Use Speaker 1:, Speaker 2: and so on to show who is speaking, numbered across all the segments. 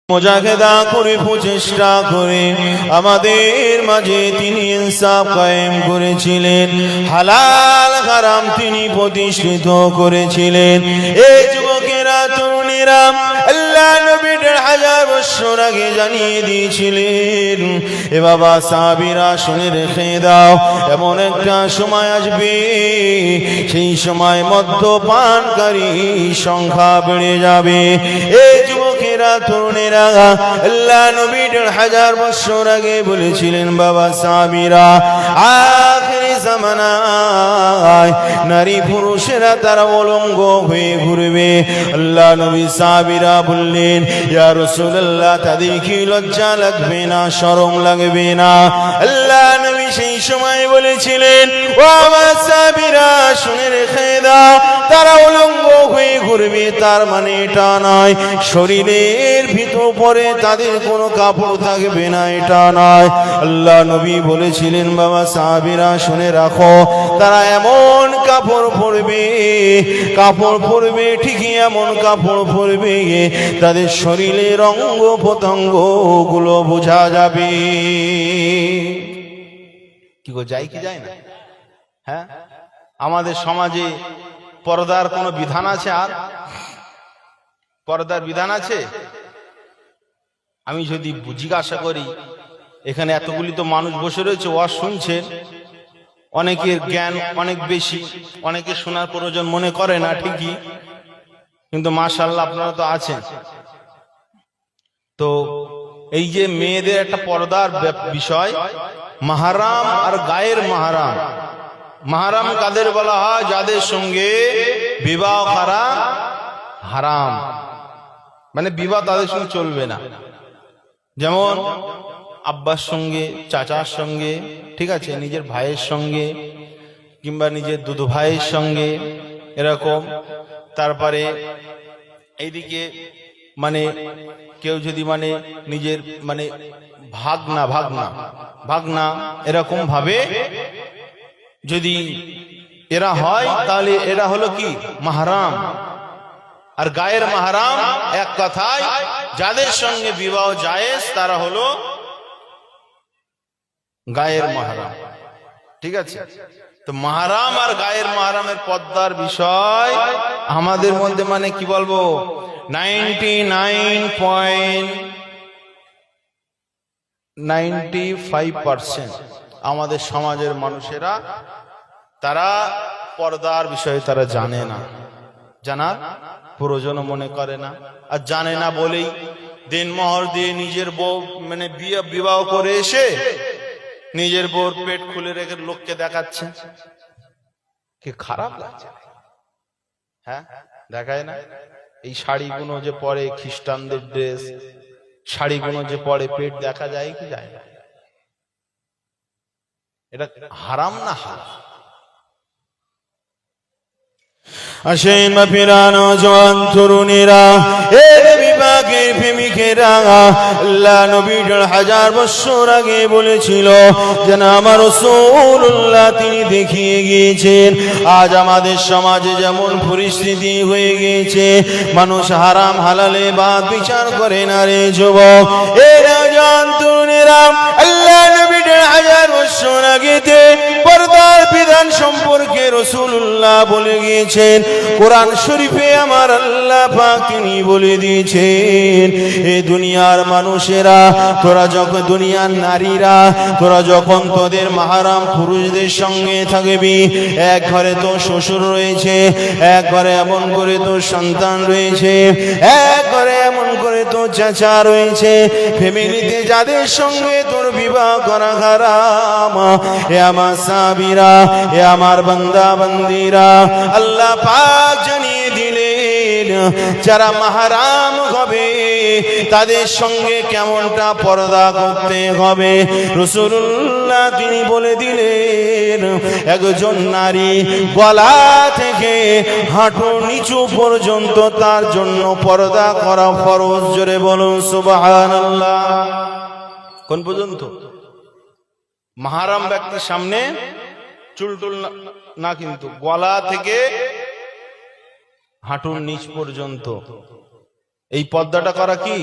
Speaker 1: মুজাহিদা করে প্রচেষ্টা করে আমাদের মাঝে তিনি ইনসাফ কায়েম করেছিলেন, হালাল হারাম তিনি প্রতিষ্ঠিত করেছিলেন। এই যুবকেরা তরুণীরা আল্লাহ নবী ১৫০০ বছর আগে জানিয়ে দিয়েছিলেন, এ বাবা সাহাবীরা শুনে রেখে দাও, এমন একটা সময় আসবে সেই সময় মদ্যপানকারী সংখ্যা বেড়ে যাবে। এই যুবকেরা তরুণেরা আল্লাহ নবী ১৫০০ বছর আগে বলেছিলেন, বাবা সাহাবীরা আখিরি জামানায় নারী পুরুষেরা তারা উলঙ্গ হয়ে ঘুরবে। আল্লাহ নবী সাহাবীরা বললেন, ইয়া রাসূলুল্লাহ তাদের কি লজ্জা লাগবে না, শরম লাগবে না? আল্লাহ নবী সেই সময় বলেছিলেন, ও আমার সাহাবীরা শুনে রেখে দাও, তারা উলঙ্গ হয়ে ঘুরবে তার মানে এটা নয় শরীরের ভিতর পরে তাদের কোনো কাপড় থাকবে না, এটা নয়। আল্লাহ নবী বলেছিলেন, বাবা সাহাবীরা শুনে রাখো, তারা এমন কাপড় পরবে ঠিকই এমন কাপড় পরবে তাদের শরীরের অঙ্গ প্রত্যঙ্গ গুলো বোঝা যাবে। কি গো, যায় কি যায় না? হ্যাঁ, আমাদের সমাজে পর্দার কোনো বিধান আছে? আর পর্দার বিধান আছে? আমি যদি জিজ্ঞাসা করি, এখানে এতগুলি তো মানুষ বসে রয়েছে, ওয়াজ শুনছেন, অনেকের জ্ঞান অনেক বেশি, অনেকে শোনার প্রয়োজন মনে করে না ঠিকই, কিন্তু মাশাআল্লাহ আপনারা তো আছেন। তো এই যে মেয়েদের একটা পর্দার বিষয়, মাহরাম আর গায়ের মাহরাম। মাহরাম কাদের বলা হয়? যাদের সঙ্গে বিবাহ করা হারাম, মানে বিবাহ তাদের সঙ্গে চলবে না। যেমন আব্বার সঙ্গে, চাচার সঙ্গে, ঠিক আছে, নিজের ভাইয়ের সঙ্গে কিংবা নিজের দুধু ভাইয়ের সঙ্গে এরকম। তারপরে এইদিকে মানে কেউ যদি মানে নিজের মানে ভাগনা এরকম ভাবে যদি এরা হয়, তাহলে এরা হলো কি? মাহরাম। আর গায়ের মাহরাম এক কথায় যাদের সঙ্গে বিবাহ জায়েজ তারা হলো গায়ের মাহরাম, ঠিক আছে? তো মাহরাম আর গায়ের মাহরামের পর্দার বিষয় আমাদের মধ্যে মানে কি বলবো 99.95% আমাদের সমাজের মানুষেরা তারা পর্দার বিষয়ে তারা জানে না, জানার প্রয়োজন মনে করে না। আর জানে না বলেই দিনমহর দিয়ে নিজের বউ মানে বিবাহ করে এসে নিজের বউর পেট খুলে রেখে লোককে দেখাচ্ছে। কি খারাপ লাগছে? হ্যাঁ, দেখায় না? এই শাড়িগুলো যে পরে, খ্রিস্টানদের ড্রেস, শাড়িগুলো যে পরে পেট দেখা যায় কি যায় না? এটা হারাম না হালাল? আসেন মাফিরানো জওয়ান তরুণীরা, এর বিভাগের প্রেমিকেরা, আল্লাহ নবী ১৫০০ বছর আগে বলেছিল যেন আমার রাসূলুল্লাহ তিনি দেখিয়ে গিয়েছেন। আজ আমাদের সমাজে যেমন পরিস্থিতি হয়ে গিয়েছে, মানুষ হারাম হালালে বাদ বিচার করে না রে যুবক। এরা জওয়ান তরুণীরা, আল্লাহ নবী ১৫০০ বছর আগেতে পর্দার বিধান সম্পর্কে রাসূলুল্লাহ বলে গিয়েছেন। কোরআন শরীফে আমার আল্লাহ পাক তিনি বলে দিয়েছেন, এই দুনিয়ার মানুষেরা, তোরা যখন দুনিয়ার নারীরা তোরা যখন তোদের মাহরাম পুরুষদের সঙ্গে থাকবি, এক ঘরে তো শ্বশুর রয়েছে, এক ঘরে এমন করে তো সন্তান রয়েছে, এক ঘরে এমন করে তো চাচা রয়েছে, ফ্যামিলিতে যাদের সঙ্গে তোর বিবাহ করা হারাম। এ আমার সাহাবীরা, এ আমার বান্দা বান্দিরা, আল্লাহ পাক জানিয়ে দিলেন যারা মাহরাম হবে তাদের সঙ্গে কেমনটা পর্দা করতে হবে। রাসূলুল্লাহ তিনি বলে দিলেন, একজন নারী গলা থেকে হাঁটু নিচু পর্যন্ত তার জন্য পর্দা করা ফরজ। জোরে বলুন সুবহানাল্লাহ। কোন পর্যন্ত? মাহরাম ব্যক্তির সামনে চুলটুল না, কিন্তু গলা থেকে হাঁটুর নিচ পর্যন্ত এই পর্দাটা করা কি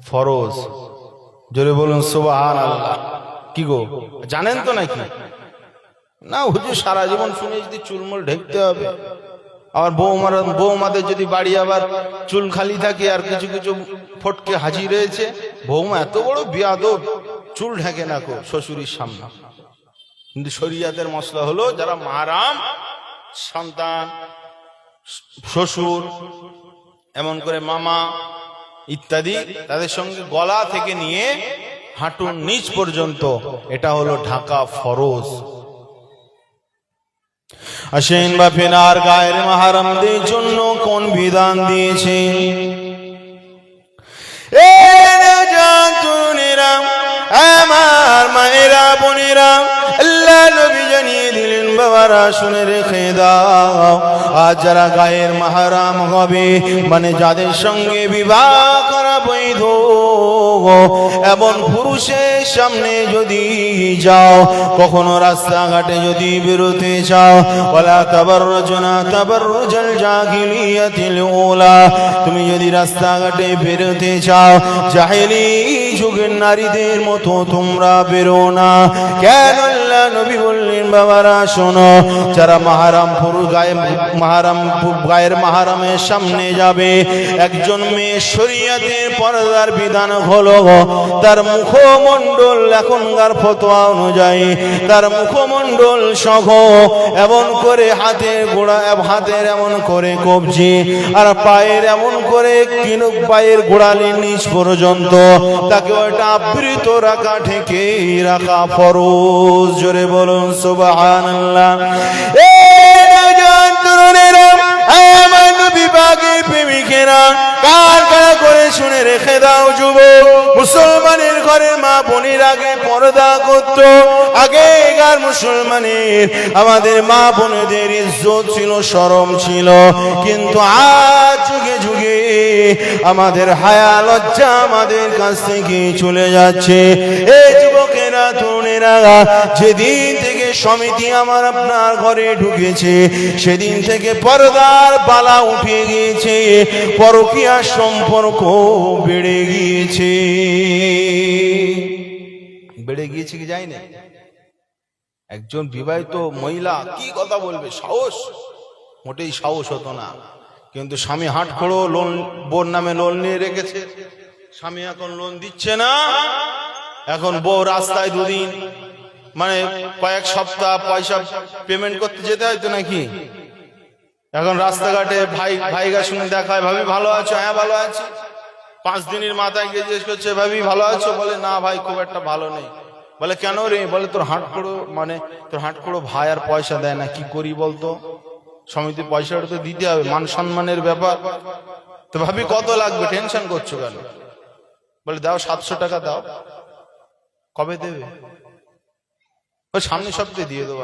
Speaker 1: ফরজ। জোরে বলুন সুবহানাল্লাহ। কি গো জানেন তো নাকি? না হুজুর সারা জীবন শুনে যদি চুলমুল ঢেকতে হবে, আর বৌমাদের যদি বাড়ি আবার চুল খালি থাকে আর কিছু কিছু ফটকে হাজি রয়েছে, বৌমা এত বড় বিয়াদব, চুল ঢেকে না কো শ্বশুরের সামনে। কিন্তু শরিয়াতের মসলা হলো যারা মাহরাম, সন্তান, শ্বশুর, এমন করে মামা ইত্যাদি, তাদের সঙ্গে গলা থেকে নিয়ে হাঁটুর নিচ পর্যন্ত এটা হলো ঢাকা ফরজ। আসেন বাপের আর গায়ের মাহরামদের জন্য কোন বিধান দিয়েছে? আমার মায়েরা বোনেরা, আল্লাহ নবী জানিয়ে দিলেন বাবারা শুনে রেখে দাও, আজ যারা গায়ের মাহরাম হবে মানে যাদের সঙ্গে বিবাহ করা বৈধ, এমন পুরুষের সামনে যদি যাও, কখনো রাস্তাঘাটে যদি বেরোতে চাও, ওয়ালা তাবাররুজনা তাবাররুজাল জাহিলিয়াতিল উলা, তুমি যদি রাস্তাঘাটে বেরোতে চাও জাহেলি যুগের নারীদের মতো তোমরা বেরো না। কেন? আল্লাহ নবী বললেন বাবারা শোনো, যারা মাহরাম পুরুষ গায়ের মাহরামের সামনে যাবে, একজন মেয়ে শরীয়তের পর্দার বিধান হলো তার মুখমণ্ডল এখনকার ফতোয়া অনুযায়ী তার মুখমণ্ডল সহ এমন করে হাতের গোড়া, হাতের এমন করে কবজি, আর পায়ের এমন করে পায়ের গোড়ালির নিচ পর্যন্ত তাকে ওটা আবৃত রাখা, ঢেকে রাখা ফরজ। জোরে বলুন সুবহানাল্লাহ। বিভাগের প্রেমিকেরা কার কারা করে শুনে রেখে দাও যুবক, মুসলমানের ঘরের মা বোনের আগে পর্দা করত। আগেকার মুসলমানের আমাদের মা বোনেদের ইজ্জত ছিল, শরম ছিল, কিন্তু আজ যুগে যুগে আমাদের হায়া লজ্জা আমাদের কাছ থেকে চলে যাচ্ছে। এই যুবকেরা তরুণেরা, যেদিন থেকে সমিতি আমার আপনার ঘরে ঢুকেছে সেদিন থেকে পর্দার বালা উঠে গিয়েছে, পরকীয়া সম্পর্ক বেড়ে গিয়েছে। বেড়ে গিয়েছে কি যাই না? একজন বিবাহিত মহিলা কি কথা বলবে, সাহস মোটেই সাহস হতো না। কিন্তু স্বামী হাট খোড়ো, লোন বোর নামে লোন নিয়ে রেখেছে, স্বামী এখন লোন দিচ্ছে না, এখন বউ রাস্তায় দুদিন মানে কয়েক সপ্তাহ পয়সা পেমেন্ট করতে যেতে হয়তো নাকি, এখন রাস্তাঘাটে ভাইগার সঙ্গে দেখা হয়, ভাবি ভালো আছো? হ্যাঁ ভালো আছি। 5 দিনের মাথায় গিয়ে জিজ্ঞেস করছে, ভাবি ভালো আছো? বলে না ভাই খুব একটা ভালো নেই। বলে কেন রে? বলে তোর হাট খোড়ো মানে তোর হাট খোড়ো ভাই আর পয়সা দেয় না, কি করি বলতো? সমিতি পয়সাটা তো দিতে হবে, মান সম্মানের ব্যাপার। তো ভাবি কত লাগবে, টেনশন করছো কেন? বলে দাও 700 টাকা দাও। কবে দেবে? ওই সামনের সপ্তাহে দিয়ে দেবো,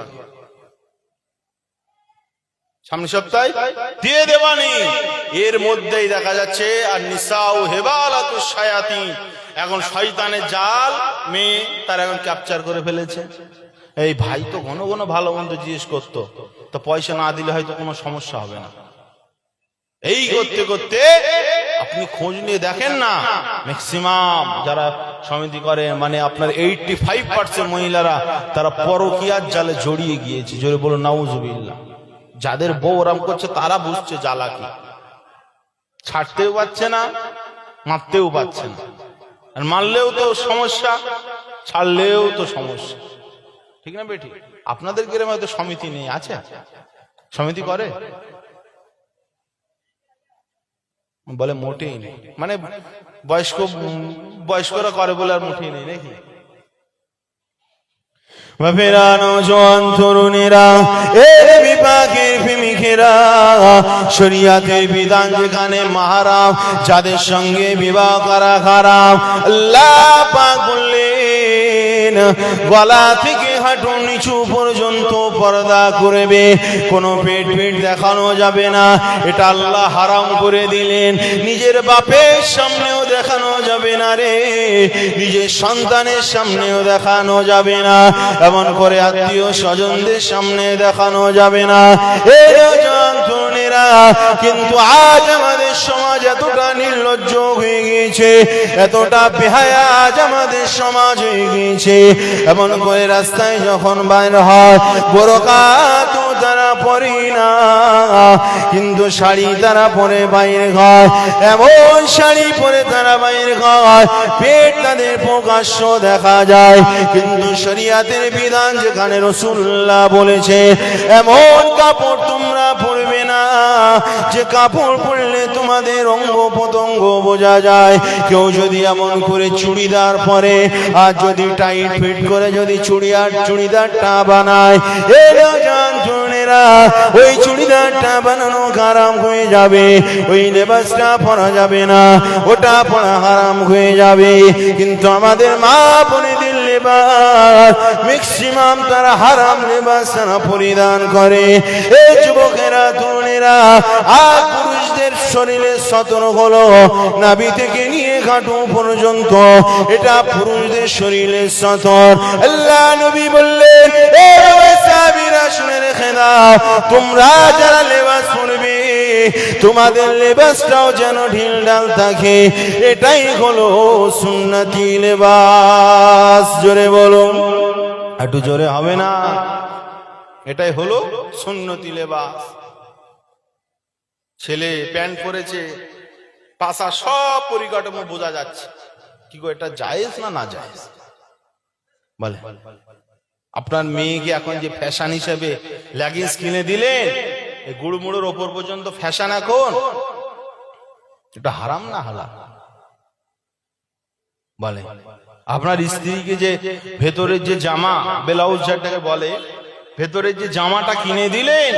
Speaker 1: সামনের সপ্তাহে দিয়ে দেবানি। এর মধ্যেই দেখা যাচ্ছে আর নিসাউ হেবালাতুশ শায়াতিন, এখন শয়তানের জাল মেয়ে তার এখন ক্যাপচার করে ফেলেছে। এই ভাই তো ঘন ঘন ভালো মন্দ জিজ্ঞেস করতো, তো পয়সা না দিলে হয়তো কোনো সমস্যা হবে না। এই করতে করতে আপনি খোঁজ নিয়ে দেখেন না, ম্যাক্সিমাম যারা সমিতি করে মানে আপনার 85% মহিলারা তারা পরকীয়ার জালে জড়িয়ে গিয়েছে। জোরে বলো নাউজুবিল্লাহ। যাদের বউ ওরম করছে তারা বুঝছে জ্বালা কি, ছাড়তেও পারছে না, মারতেও পারছে না, আর মারলেও তো সমস্যা, ছাড়লেও তো সমস্যা, ঠিক না বেটি? আপনাদের গ্রামে হয়তো সমিতি নেই, আছে? সমিতি করে? বলে মোটেই নেই, মানে বয়স্করা করে বলে আর মোটেই নেই নাকি? বাপেরা, নওজোয়ান তরুণেরা, এর বিপাকের প্রেমিকেরা, শরিয়াতের বিধান যেখানে মাহরাম যাদের সঙ্গে বিবাহ করা হারাম, আল্লাহ পাক বললেন গলা থেকে হাঁটু নিচু পর্যন্ত পর্দা করবে, কোনো পেট দেখানো যাবে না, এটা আল্লাহ হারাম করে দিলেন। নিজের বাপের সামনেও দেখানো যাবে না রে, নিজের সন্তানের সামনেও দেখানো যাবে না, এমন করে আত্মীয় স্বজনদের সামনে দেখানো যাবে না। এই তরুণেরা তরুণেরা, কিন্তু আজ আমাদের সমাজ এতটা নির্লজ্জ হয়ে গিয়েছে, এতটা বেহায়া আজ আমাদের সমাজ হয়ে গিয়েছে। এমন করে রাস্তায় যখন বাইর হয় বোরকা তো তারা পরে না, কিন্তু শাড়ি তারা পরে বাইরে হয়, এমন শাড়ি পরে তারা বাইরে হয় পেট তাদের প্রকাশ্য দেখা যায়। কিন্তু শরিয়াতের বিধান যেখানে রাসূলুল্লাহ বলেছে এমন কাপড় তোমরা পরবে না যে কাপড় পরলে তোমাদের অঙ্গ প্রত্যঙ্গ বোঝা যায়। কেউ যদি এমন করে চুড়িদার পরে আর যদি টাইট ফিট করে যদি চুড়িদারটা বানায়, এরা জানেরা ওই চুড়িদারটা বানানো হারাম হয়ে যাবে, ওই লেবাসটা পরা যাবে না, ওটা পরা হারাম হয়ে যাবে। কিন্তু আমাদের মা বোনেদের লেবাস ম্যাক্সিমাম তারা হারাম লেবাস তারা পরিধান করে। এই যুবকেরা তরুণেরা আর পুরুষদের শরীরে সতর হলো নাভি থেকে নিয়ে হাঁটু পর্যন্ত, এটা পুরুষদের শরীরে সতর। আল্লাহ নবী বললেন, এ সাহাবীরা শুনে রেখে দাও, তোমরা যারা লেবাস পরবে তোমাদের লেবাসটাও যেন ঢিল ঢাল থাকে, এটাই হলো সুন্নতি লেবাস। জোরে বলো, একটু জোরে হবে না? এটাই হলো সুন্নতি লেবাস। ছেলে প্যান্ট পরেছে, পাশা সব পরিকাঠামো বোঝা যাচ্ছে, কি গো এটা জায়েজ না না জায়েজ বলে? আপনার মেয়েকে এখন যে ফ্যাশন হিসেবে লেগিংস কিনে দিলেন, এই গুড়মুড়োর ওপর পর্যন্ত ফ্যাশন, এখন এটা হারাম না হালাল বলে? আপনার স্ত্রীকে যে ভেতরের যে জামা ব্লাউজ যেটাকে বলে, ভেতরের যে জামাটা কিনে দিলেন,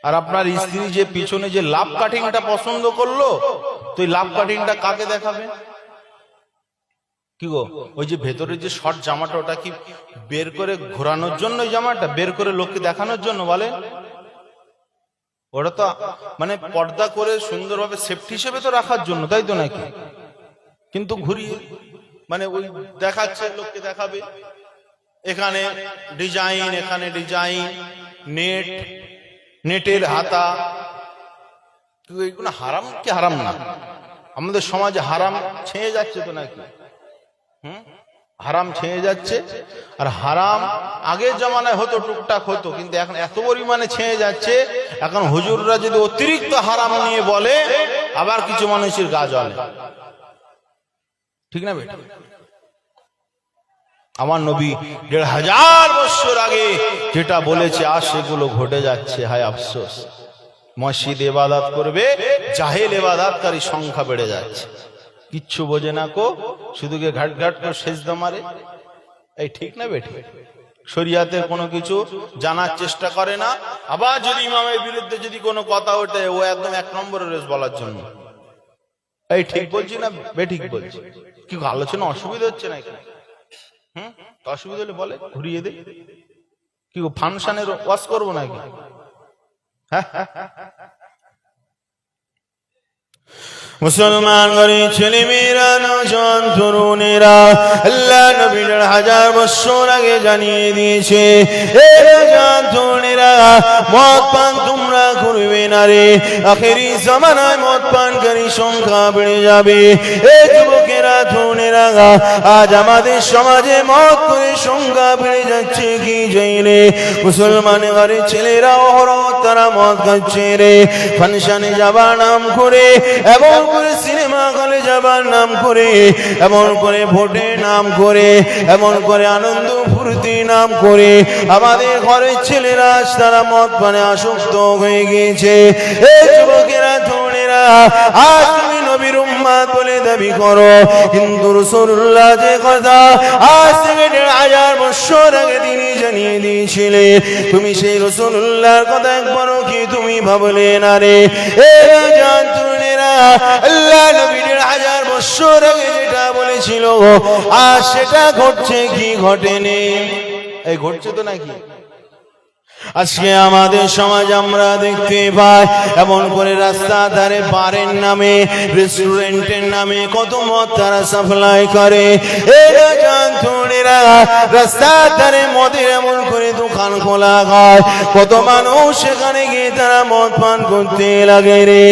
Speaker 1: আর আপনার স্ত্রী যে পিছনে যে লাভ কাটিংটা পছন্দ করলো, তো এই লাভ কাটিংটা কাকে দেখাবে? কি গো, ওই যে ভেতরের যে শর্ট জামাটা, ওটা কি বের করে ঘোরানোর জন্য? জামাটা বের করে লোককে দেখানোর জন্য বলে? ওটা তো মানে পর্দা করে সুন্দরভাবে সেফটি হিসেবে তো রাখার জন্য, তাই তো নাকি? কিন্তু ঘুরিয়ে মানে ওই দেখাচ্ছে, লোককে দেখাবে, এখানে ডিজাইন, এখানে ডিজাইন, নেটের হাতা। এইগুলো হারাম কি হারাম না? আমাদের সমাজে হারাম ছেয়ে যাচ্ছে তো নাকি? হারাম ছেয়ে যাচ্ছে। আর হারাম আগের জমানায় হতো, টুকটাক হতো, কিন্তু এখন এত পরিমাণে ছেয়ে যাচ্ছে, এখন হুজুররা যদি অতিরিক্ত হারাম নিয়ে বলে, আবার কিছু মানুষের গা জ্বলে। ঠিক না বেটা? আমার নবী ১৫০০ বছর আগে যেটা বলেছে আজ সেগুলো ঘটে যাচ্ছে। হায় আফসোস, মসজিদ ইবাদত করবে, জাহেল ইবাদতকারী সংখ্যা বেড়ে যাচ্ছে। কিচ্ছু বোঝে না কো, শুধু ঘাট ঘাট করে সেজদা মারে। এই ঠিক না বেঠি? শরিয়াতের কোনো কিছু জানার চেষ্টা করে না। আবার যদি ইমামের বিরুদ্ধে যদি কোনো কথা ওঠে, ও একদম ১ নম্বরের রেস বলার জন্য। এই ঠিক বলছি না বেঠিক বলছি? কি আলোচনা অসুবিধা হচ্ছে নাকি? অসুবিধা হলে বলে, ঘুরিয়ে দে। কি ফাংশনের ওয়াজ করবো নাকি? মুসলমান গরিব ছেলে মেয়েরা, নওজোয়ান তরুণেরা, আল্লাহ নবী ১৫০০ বছর আগে জানিয়ে দিয়েছে, হে নওজোয়ান তরুণেরা, মদ পান তোমরা করবে না রে। আখেরি জামানায় মদ পানকারী সংখ্যা বেড়ে যাবে। হে যুবকেরা তরুণেরা, আজ আমাদের সমাজে মদ করে সংখ্যা বেড়ে যাচ্ছে কি জানে? মুসলমান ঘরের ছেলেরা অহরহ তারা মদ খাচ্ছে রে। ফাংশনে যাবার নাম করে, এবং করে সিনেমা হলে যাবার নাম করে, এমন করে ভোটের নাম করে, এমন করে আনন্দ ফুর্তি নাম করে আমাদের ঘরের ছেলেরা তারা মদ পানে আসক্ত হয়ে গিয়েছে। এই যুবকেরা তরুণেরা, আজ তুমি নবীর উম্মত বলে দাবি করো, কিন্তু রাসূলুল্লাহ যে কথা আজ থেকে ১৫০০ বছর আগে তিনি জানিয়ে দিয়েছিলেন, তুমি সেই রাসূলুল্লাহর কথা একবারও কি তুমি ভাবলে না রে? এই জান তরুণেরা, আল্লাহ নবী ১৫০০ বছর আগে যেটা বলেছিল আজ সেটা ঘটছে কি ঘটেনি? এই ঘটছে তো নাকি? আজকে আমাদের সমাজ আমরা দেখতে পাই এমন করে রাস্তা ধারে বারের নামে রেস্টুরেন্টের নামে কত মদ তারা সাপ্লাই করে। এরা জানতুনেরা রাস্তার ধারে মদের এমন করে দোকান খোলা হয়, কত মানুষ সেখানে গিয়ে তারা মদ পান করতে লাগে রে।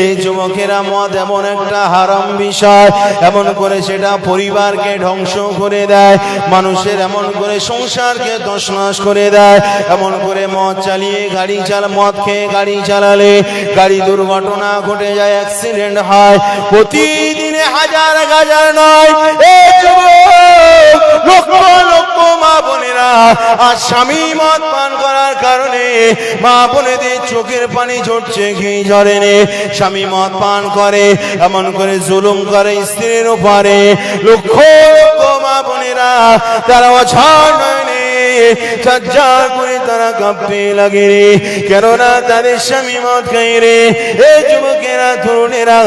Speaker 1: এই যুবকেরা মদ এমন একটা হারাম বিষয়, এমন করে সেটা পরিবারকে ধ্বংস করে দেয়, মানুষের এমন করে সংসারকে তছনছ করে দেয়। এমন করে মদ চালিয়ে মদ খেয়ে গাড়ি চালালে গাড়ি দুর্ঘটনা ঘটে যায়, অ্যাক্সিডেন্ট হয় প্রতিদিনে হাজার হাজার নয়। এই যুবক লক্ষ লক্ষ মা বোনেরা আর স্বামী মদ পান করার কারণে মা বোনেদের চোখের পানি ঝরছে, ঘি ঝরে নে। স্বামী মদ পান করে এমন করে জুলুম করে স্ত্রীর উপরে, লক্ষ লক্ষ মা বোনেরা তারা অঝড় নয়নে ঝরঝর করে তারা কাঁপতে লাগে রে, কেননা তাদের স্বামী মদ খায় রে। এই যুবকেরা তরুণেরা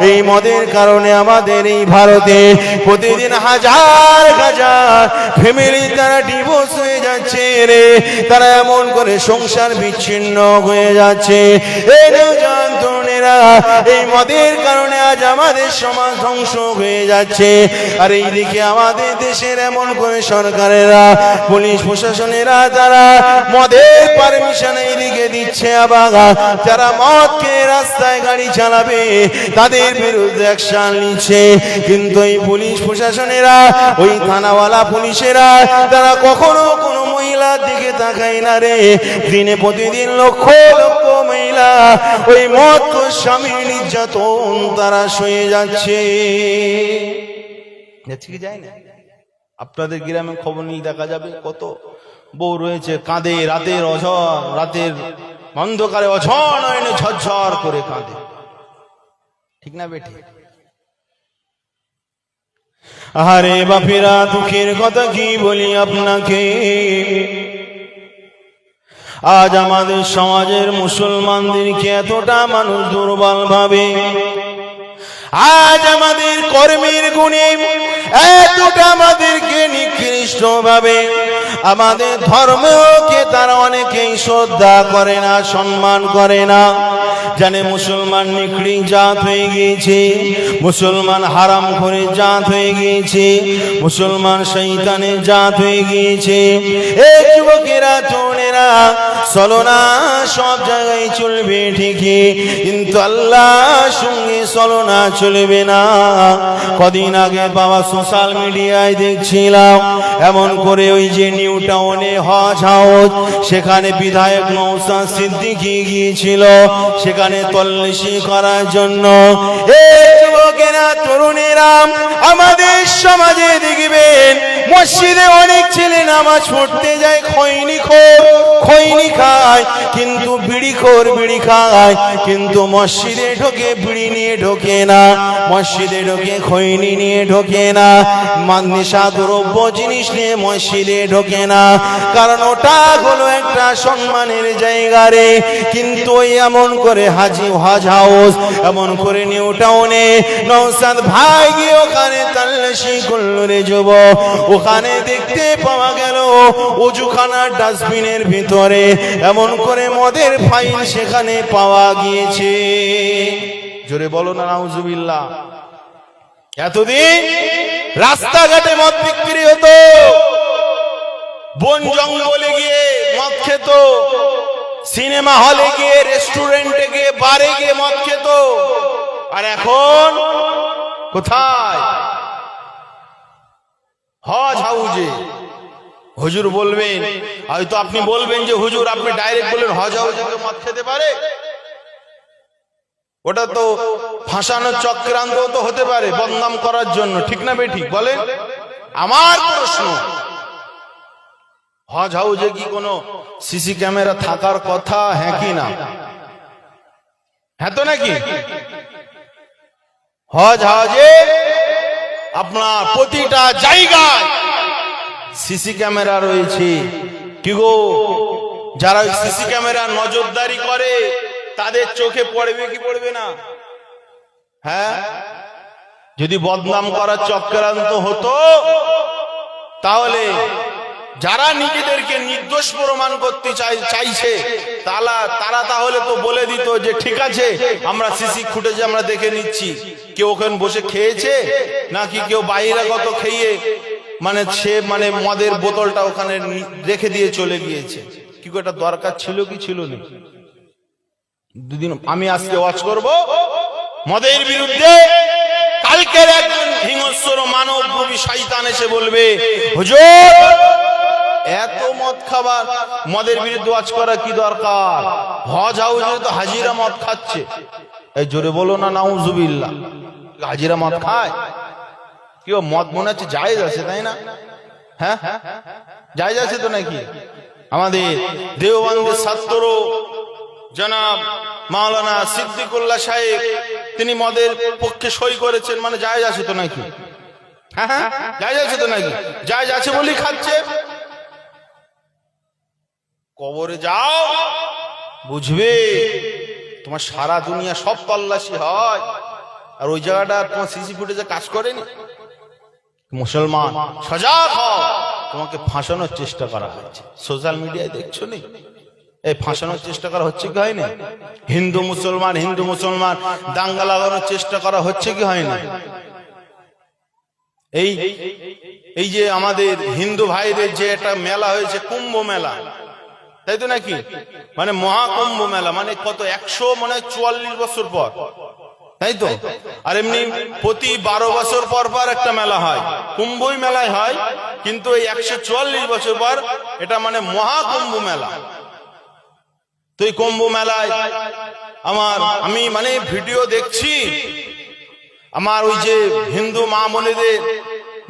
Speaker 1: এই মদের কারণে আমাদের এই ভারতে প্রতিদিন হাজার হাজার ফ্যামিলি তারা ডিভোর্স হয়ে যাচ্ছে রে, তারা এমন করে সংসার বিচ্ছিন্ন হয়ে যাচ্ছে। এই নওজোয়ান তরুণেরা এই মদের কারণে আজ আমাদের সমাজ ধ্বংস হয়ে যাচ্ছে। আর এইদিকে আমাদের দেশের এমন করে সরকারেরা পুলিশ প্রশাসনেরা তারা মদের পারমিশন এইদিকে দিচ্ছে, আবার যারা মদ খেয়ে রাস্তায় গাড়ি চালাবে তাদের বিরুদ্ধে অ্যাকশন নিচ্ছে। কিন্তু এই পুলিশ প্রশাসনেরা ওই থানাওয়ালা পুলিশেরা তারা কখনো কোনো মহিলার দিকে তাকায় না রে। দিনে প্রতিদিন লক্ষ লক্ষ মহিলা ওই মদ স্বামী নির্যাতন তারা সয়ে যাচ্ছে। কি যায় না আপনাদের গ্রামে খবর নিয়ে দেখা যাবে কত বউ রয়েছে কাঁদে, রাতের অন্ধকারে অঝড় নয়নে ঝরঝর করে কাঁদে, ঠিক না বেটি? আরে বাপেরা দুঃখের কথা কি বলি আপনাকে, আজ আমাদের সমাজের মুসলমানদেরকে এতটা মানুষ দুর্বল ভাবে, আজ আমাদের কর্মের গুণে এতটা আমাদেরকে নিকৃষ্ট ভাবে, আমাদের ধর্মকে তারা অনেকেই শ্রদ্ধা করে না, সম্মান করে না, জানে মুসলমান নিকৃষ্ট জাত হয়ে গিয়েছে, মুসলমান হারাম করে জাত হয়ে গিয়েছে, মুসলমান শয়তানের জাত হয়ে গিয়েছে। এই যুবকেরা তরুণেরা চলো না, সব জায়গায় চলবে ঠিকই, কিন্তু আল্লাহর সঙ্গে চলো না, চলবে না। কদিন আগে বাবা সোশ্যাল মিডিয়ায় দেখছিলাম এমন করে ওই যে নিউ টাউনে হজ হাউস, সেখানে বিধায়ক নওশাদ সিদ্দিকী গিয়েছিল সেখানে তল্লাশি করার জন্য। এই যুবকেরা তরুণেরা আমাদের সমাজে দেখবেন মসজিদে অনেক ছেলে নামাজ পড়তে যায়, খৈনি খায়, কিন্তু বিড়ি খায়, কিন্তু মসজিদে ঢোকে বিড়ি নিয়ে ঢোকে না, মসজিদে ঢোকে খৈনি নিয়ে ঢোকে না, নেশা দ্রব্য জিনিস নিয়ে মসজিদে ঢোকে না, কারণ ওটা হলো একটা সম্মানের জায়গা রে। কিন্তু এমন করে হজ হাউস, এমন করে নিউ টাউনে নওশাদ ভাই গিয়ে ওখানে তল্লাশি করল রে যুবক। ওখানে দেখতে পাওয়া গেল ওযুখানার ডাস্টবিনের ভিতরে এমন করে মদের ফাইল সেখানে পাওয়া গিয়েছে। জোরে বলো না নাউজুবিল্লাহ। এতদিন রাস্তাঘাটে মদ বিক্রি হতো, বন জঙ্গলে গিয়ে মদ খেত, সিনেমা হলে গিয়ে, রেস্টুরেন্টে গিয়ে, বারে গিয়ে মদ খেত, আর এখন কোথায়? হজ হাউজে। হুজুর বলবেন, হয়তো আপনি বলবেন যে হুজুর আপনি ডাইরেক্ট বলেন হজ হাউজে মদ খেতে পারে, ওটা তো ফাঁসানোর চক্রান্ত তো হতে পারে বদনাম করার জন্য, ঠিক না বেঠিক বলেন? আমার প্রশ্ন, হজ হাউজে কি কোনো সিসি ক্যামেরা থাকার কথা, হ্যাঁ কি না? হ্যাঁ তো নাকি? হজ হাউজে আপনার প্রতিটা জায়গায় সিসি ক্যামেরা রয়েছে। কি গো, যারা সিসি ক্যামেরা নজরদারি করে তাদের চোখে পড়বে কি পড়বে না? হ্যাঁ, যদি বদনাম করার চক্রান্ত হতো তাহলে যারা নিজেদেরকে নির্দোষ প্রমাণ করতে চাইছে তারা তাহলে তো বলে দিত যে ঠিক আছে আমরা সিসি ফুটেজে আমরা দেখে নিচ্ছি কেউ ওখানে বসে খেয়েছে নাকি কেউ বাইরেগত খেয়ে মানে সে মানে মদের বোতলটা ওখানে রেখে দিয়ে চলে গিয়েছে। কি এটা দরকার ছিল কি ছিল না? দুদিন আমি আজকে ওয়াজ করব মদের বিরুদ্ধে। কালকের একজন হিংস্র মানবরূপী শয়তান এসে বলবে হুজুর এত মদ খাবার, মদের বিরুদ্ধে ওয়াজ করা কি দরকার? হজ হাউসে তো হাজিরা মদ খাচ্ছে। এই জোরে বলো না নাউজুবিল্লাহ। হাজিরা মদ খায়? কেউ মদ মনে হচ্ছে জায়েজ আছে, তাই না? হ্যাঁ জায়েজ আছে তো নাকি? আমাদের দেওবন্দের ছাত্র জনাব মাওলানা সিদ্দিকুল্লাহ সাহেব তিনি মদের পক্ষে সই করেছেন, মানে জায়েজ আছে তো নাকি? হ্যাঁ জায়েজ আছে তো নাকি? জায়েজ আছে বলেই খাচ্ছে। কবরে যাও বুঝবে, তোমার সারা দুনিয়া সব তল্লাশি হয় আর ওই জায়গাটা তোমার সিসি ফুটেজে কাজ করেনি। মুসলমান সজাগ হও, তোমাকে ফাঁসানোর চেষ্টা করা হচ্ছে। সোশ্যাল মিডিয়ায় দেখছো নি এই ফাঁসানোর চেষ্টা করা হচ্ছে কি হয়নি? হিন্দু মুসলমান দাঙ্গা লাগানোর চেষ্টা করা হচ্ছে কি হয়নি? এই যে আমাদের হিন্দু ভাইদের যে একটা মেলা হয়েছে কুম্ভ মেলা, তাই তো নাকি? মানে মহাকুম্ভ মেলা, মানে কত 144 বছর পর, তাই তো? আর এমনি প্রতি 12 বছর পর পর একটা মেলা হয়, কুম্ভই মেলায় হয়, কিন্তু এই 144 বছর পর এটা মানে মহাকুম্ভ মেলা। তো এই কুম্ভ মেলায় আমি মানে ভিডিও দেখছি, আমার ওই যে হিন্দু মা বোনেদের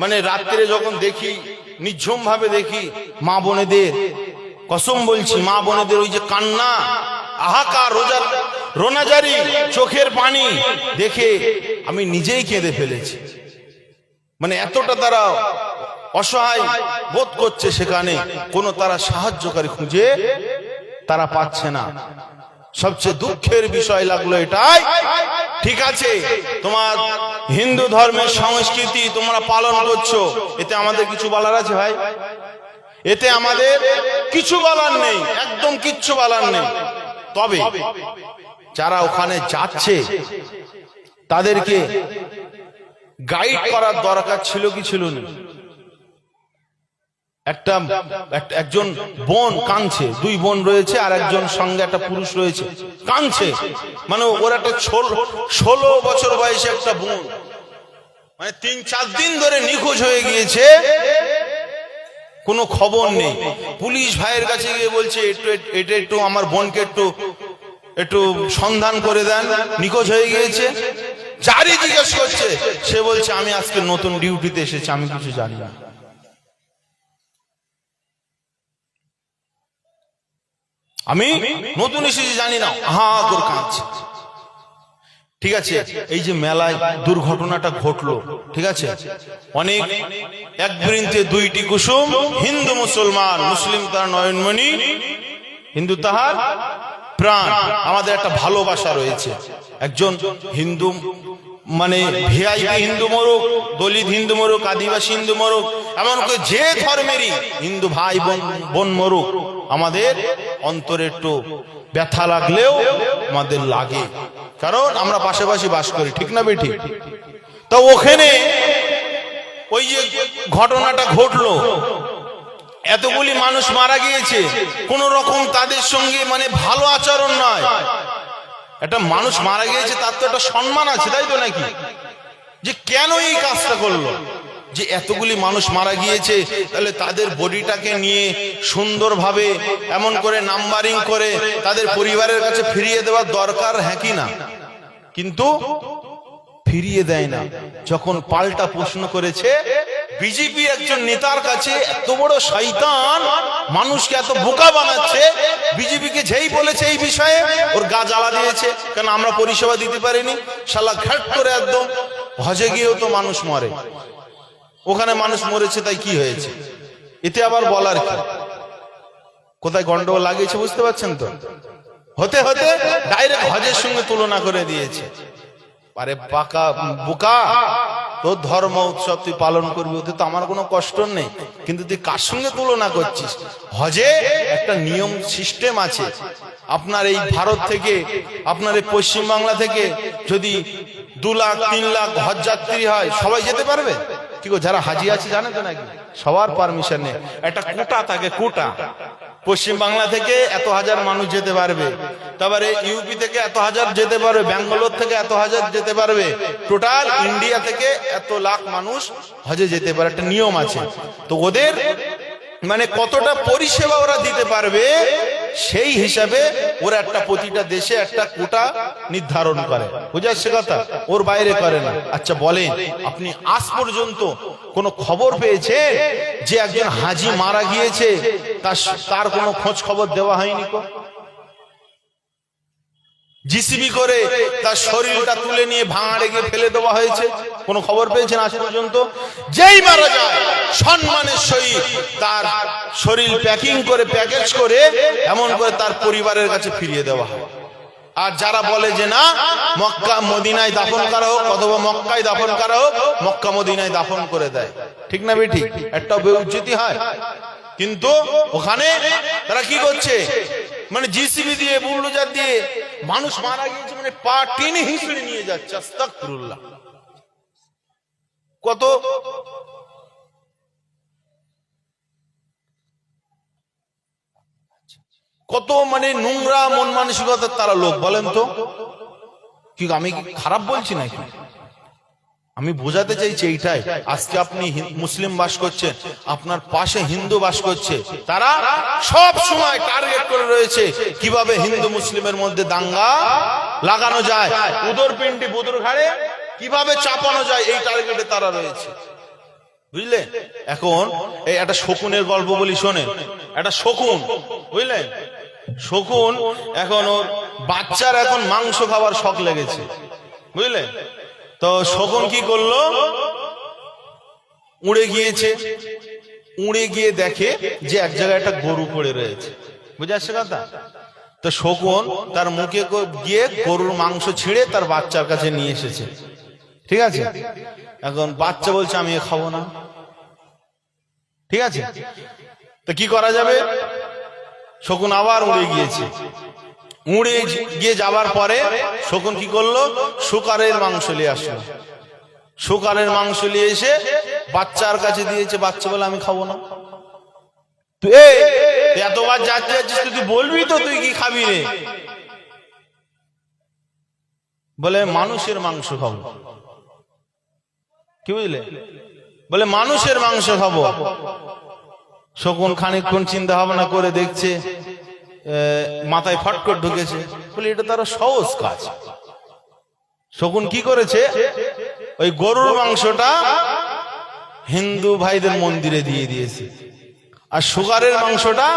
Speaker 1: মানে রাত্রে যখন দেখি, নিঝুম ভাবে দেখি মা বোনেদের, কসম বলছি মা বোনেদের ওই যে কান্না, হাহাকার, রোনাজারি, চোখের পানি দেখে আমি নিজেই কেঁদে ফেলেছি। মানে এতটা তারা অসহায় বোধ করছে, সেখানে কোনো তারা সাহায্যকারী খুঁজে তারা পাচ্ছে না। সবচেয়ে দুঃখের বিষয় লাগলো এটাই, ঠিক আছে তোমার হিন্দু ধর্মের সংস্কৃতি তোমরা পালন করছো, এতে আমাদের কিছু বলার আছে ভাই? এতে আমাদের কিছু বলার নেই, একদম কিচ্ছু বলার নেই। তবে যারা ওখানে যাচ্ছে তাদেরকে গাইড করার দরকার ছিল কি ছিল না? একজন বোন কাঁদছে, 2 বোন রয়েছে আর একজন সঙ্গে একটা পুরুষ রয়েছে, কাঁদছে। মানে ওর একটা 16 বছর বয়সে একটা বোন, মানে 3-4 দিন ধরে নিখোঁজ হয়ে গিয়েছে, কোনো খবর নেই। পুলিশ ভাইয়ের কাছে গিয়ে বলছে একটু আমার বোনকে একটু সন্ধান করে দেন, নিখোঁজ হয়ে গিয়েছে। যারই জিজ্ঞেস করছে সে বলছে আমি আজকে নতুন ডিউটিতে এসেছি, আমি কিছু জানি না। আমি নতুন এসেছি জানি না, করে কাঁদছে। ঠিক আছে, এই যে মেলায় দুর্ঘটনাটা ঘটলো, ঠিক আছে, অনেক এক বৃন্তে 2টি কুসুম, হিন্দু মুসলমান, মুসলিম তার নয়নমণি, হিন্দু তাহার প্রাণ। আমাদের একটা ভালোবাসা রয়েছে। একজন হিন্দু মানে ভিআইপি হিন্দু মরুক, দলিত হিন্দু মরুক, আদিবাসী হিন্দু মরুক, এমনকি যে ধর্মেরই হিন্দু ভাই বোন মরুক, আমাদের অন্তরে একটু ব্যথা লাগলেও আমাদের লাগে, কারণ আমরা পাশাপাশি বাস করি, ঠিক না বেঠি? তো ওখানে ওই যে ঘটনাটা ঘটলো, এতগুলি মানুষ মারা গিয়েছে, কোন রকম তাদের সঙ্গে মানে ভালো আচরণ নয়। একটা মানুষ মারা গিয়েছে তার তো একটা সম্মান আছে, তাই তো নাকি? যে কেন এই কাজটা করলো, যে এতগুলি মানুষ মারা গিয়েছে, তাহলে তাদের বডিটাকে নিয়ে সুন্দরভাবে এমন করে নাম্বারিং করে তাদের পরিবারের কাছে ফিরিয়ে দেওয়ার দরকার, হ্যাঁ কি না? কিন্তু ফিরিয়ে দেয় না। যখন পাল্টা প্রশ্ন করেছে বিজেপি একজন নেতার কাছে, এত বড় শয়তান মানুষকে এত বোকা বানাচ্ছে, বিজেপিকে যেই বলেছে এই বিষয়ে ওর গা জ্বালা দিয়েছে, কেন আমরা পরিষেবা দিতে পারিনি। শালা ঘাট করে একদম, হজে গিয়েও তো মানুষ মরে, ওখানে মানুষ মরেছে, তাই কি হয়েছে? এতে আবার বলার কি? কোথায় গন্ডগোল লাগিয়েছে বুঝতে পারছেন তো? হতে হতে ডাইরেক্ট হজের সঙ্গে তুলনা করে দিয়েছে। আরে পাকা বোকা, তোর ধর্ম উৎসব তুই পালন করবি, ওতে তো আমার কোনো কষ্ট নেই, কিন্তু তুই কার সঙ্গে তুলনা করছিস? হজে একটা নিয়ম সিস্টেম আছে। আপনার এই ভারত থেকে, আপনার এই পশ্চিম বাংলা থেকে যদি 2 লাখ 3 লাখ হজ যাত্রী হয়, সবাই যেতে পারবে কি গো? যারা হাজি আছে জানে তো নাকি? সবার পারমিশন নেই, একটা কোটা থাকে, কোটা। পশ্চিম বাংলা থেকে এত হাজার মানুষ যেতে পারবে, তারপরে ইউপি থেকে এত হাজার যেতে পারবে, ব্যাঙ্গালোর থেকে এত হাজার যেতে পারবে, টোটাল ইন্ডিয়া থেকে এত লাখ মানুষ হজে যেতে পারে, একটা নিয়ম আছে। তো ওদের মানে কতটা পরিষেবা ওরা দিতে পারবে সেই হিসাবে ওরা একটা প্রতিটা দেশে একটা কোটা নির্ধারণ করে, বুঝাচ্ছে কথা? ওর বাইরে করে না। আচ্ছা বলেন, আপনি আজ পর্যন্ত কোন খবর পেয়েছে যে একজন হাজি মারা গিয়েছে, তার কোনো খোঁজ খবর দেওয়া হয়নি? জিসিবি করে তার শরীরটা তুলে নিয়ে ভাঙড়ে গিয়ে ফেলে দেওয়া হয়েছে, কোন খবর পেয়েছেন আজ পর্যন্ত? যেই মারা যায় সম্মানের সহিত তার শরীর প্যাকিং করে, প্যাকেজ করে, এমন করে তার পরিবারের কাছে ফিরিয়ে দেওয়া হয়। আর যারা বলে যে না, মক্কা মদিনায় দাফন করা হোক, অথবা মক্কায় দাফন করা হোক, মক্কা মদিনায় দাফন করে দেয়, ঠিক না বেঠিক? একটা বেউজ্জতি হয়। কিন্তু ওখানে তারা কি করছে, মানে জিসিবি দিয়ে, বুলডোজার দিয়ে মানুষ মারা গিয়েছে, মানে পা টেনে হিঁচড়ে নিয়ে যাচ্ছে। আস্তাগফিরুল্লাহ। কত মানে নোংরা মন মানসিকতার তারা লোক, বলেন তো? কি আমি খারাপ বলছি নাকি? আমি বোঝাতে চাইছি এইটাই। আজকে আপনি মুসলিম বাস করছেন, আপনার পাশে হিন্দু বাস করছে, তারা সব সময় টার্গেট করে রয়েছে কিভাবে হিন্দু মুসলিমের মধ্যে দাঙ্গা লাগানো যায়, উদর পিন্ডি বুদুর ঘাড়ে কিভাবে চাপানো যায়, এই টার্গেটে তারা রয়েছে, বুঝলেন? এখন এই একটা শকুনের গল্প বলি, শোনেন। একটা শকুন, বুঝলেন, শকুন এখন ওর বাচ্চার এখন মাংস খাবার শখ লেগেছে, বুঝলেন? তো শকুন কি করলো, উড়ে গিয়েছে, উড়ে গিয়ে দেখে যে এক জায়গায় একটা গরু পড়ে রয়েছে, বুঝে আসছে কথা? তো শকুন তার মুখে গিয়ে গরুর মাংস ছিঁড়ে তার বাচ্চার কাছে নিয়ে এসেছে, ঠিক আছে? এখন বাচ্চা বলছে আমি খাবো না, ঠিক আছে? তো কি করা যাবে? শকুন আবার উড়ে গিয়েছে, উড়ে গিয়ে যাবার পরে শকুন কি করলো, শুকারের মাংস নিয়ে আসলো, শুকারের মাংস নিয়ে এসে বাচ্চার কাছে দিয়েছে। বাচ্চা বলে আমি খাবো না। তুই এতবার যাচ্ছিস, তুই বলবি তো তুই কি খাবি রে? বলে মানুষের মাংস খাবো। কি বুঝলে? বলে মানুষের মাংস খাবো। শকুন খানিকক্ষণ চিন্তা ভাবনা করে দেখছে, মাথায় ফট করে ঢুকেছে, বলে এটা তার সহজ কাজ। শকুন কি করেছে, ওই গরুর মাংসটা হিন্দু ভাইদের মন্দিরে দিয়ে দিয়েছে, আর শুকারের মাংসটা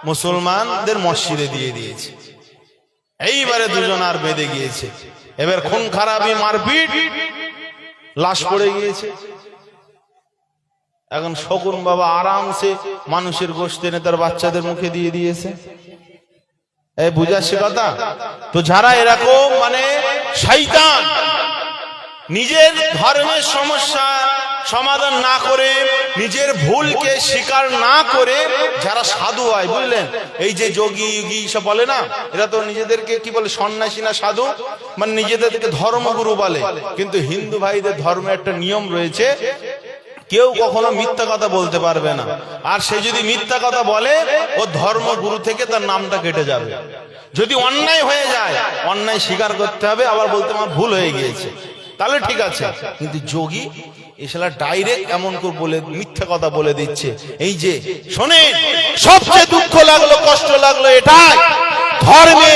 Speaker 1: মুসলমানদের মসজিদে দিয়ে দিয়েছে। এইবারে দুজন আর বেঁধে গিয়েছে, এবার খুন খারাপি, মারপিট, লাশ পড়ে গিয়েছে। এখন শকুন বাবা আরামসে মানুষের গোশত এনে তার বাচ্চাদের মুখে দিয়ে দিয়েছে। এই বুঝাচ্ছে কথা? তো যারা এরকম মানে শয়তান, নিজের ধর্মের সমস্যা সমাধান না করে, নিজের ভুলকে স্বীকার না করে যারা সাধু হয়, বুঝলেন, এই যে যোগী যোগী সব বলে না, এরা তো নিজেদেরকে কি বলে, সন্ন্যাসী না সাধু, মানে নিজেদেরকে ধর্মগুরু বলে। কিন্তু হিন্দু ভাইদের ধর্মে একটা নিয়ম রয়েছে, কেউ কখনো মিথ্যা কথা বলতে পারবে না, আর সে যদি মিথ্যা কথা বলে ও ধর্মগুরু থেকে তার নামটা কেটে যাবে। যদি অন্যায় হয়ে যায়, অন্যায় স্বীকার করতে হবে, আবার বলতে আমার ভুল হয়ে গিয়েছে, তাহলে ঠিক আছে। কিন্তু যোগী এসলা ডাইরেক্ট এমন করে বলে মিথ্যা কথা বলে দিচ্ছে। এই যে শোনেন, সবচেয়ে দুঃখ লাগলো, কষ্ট লাগলো এটাই, ধর্মে,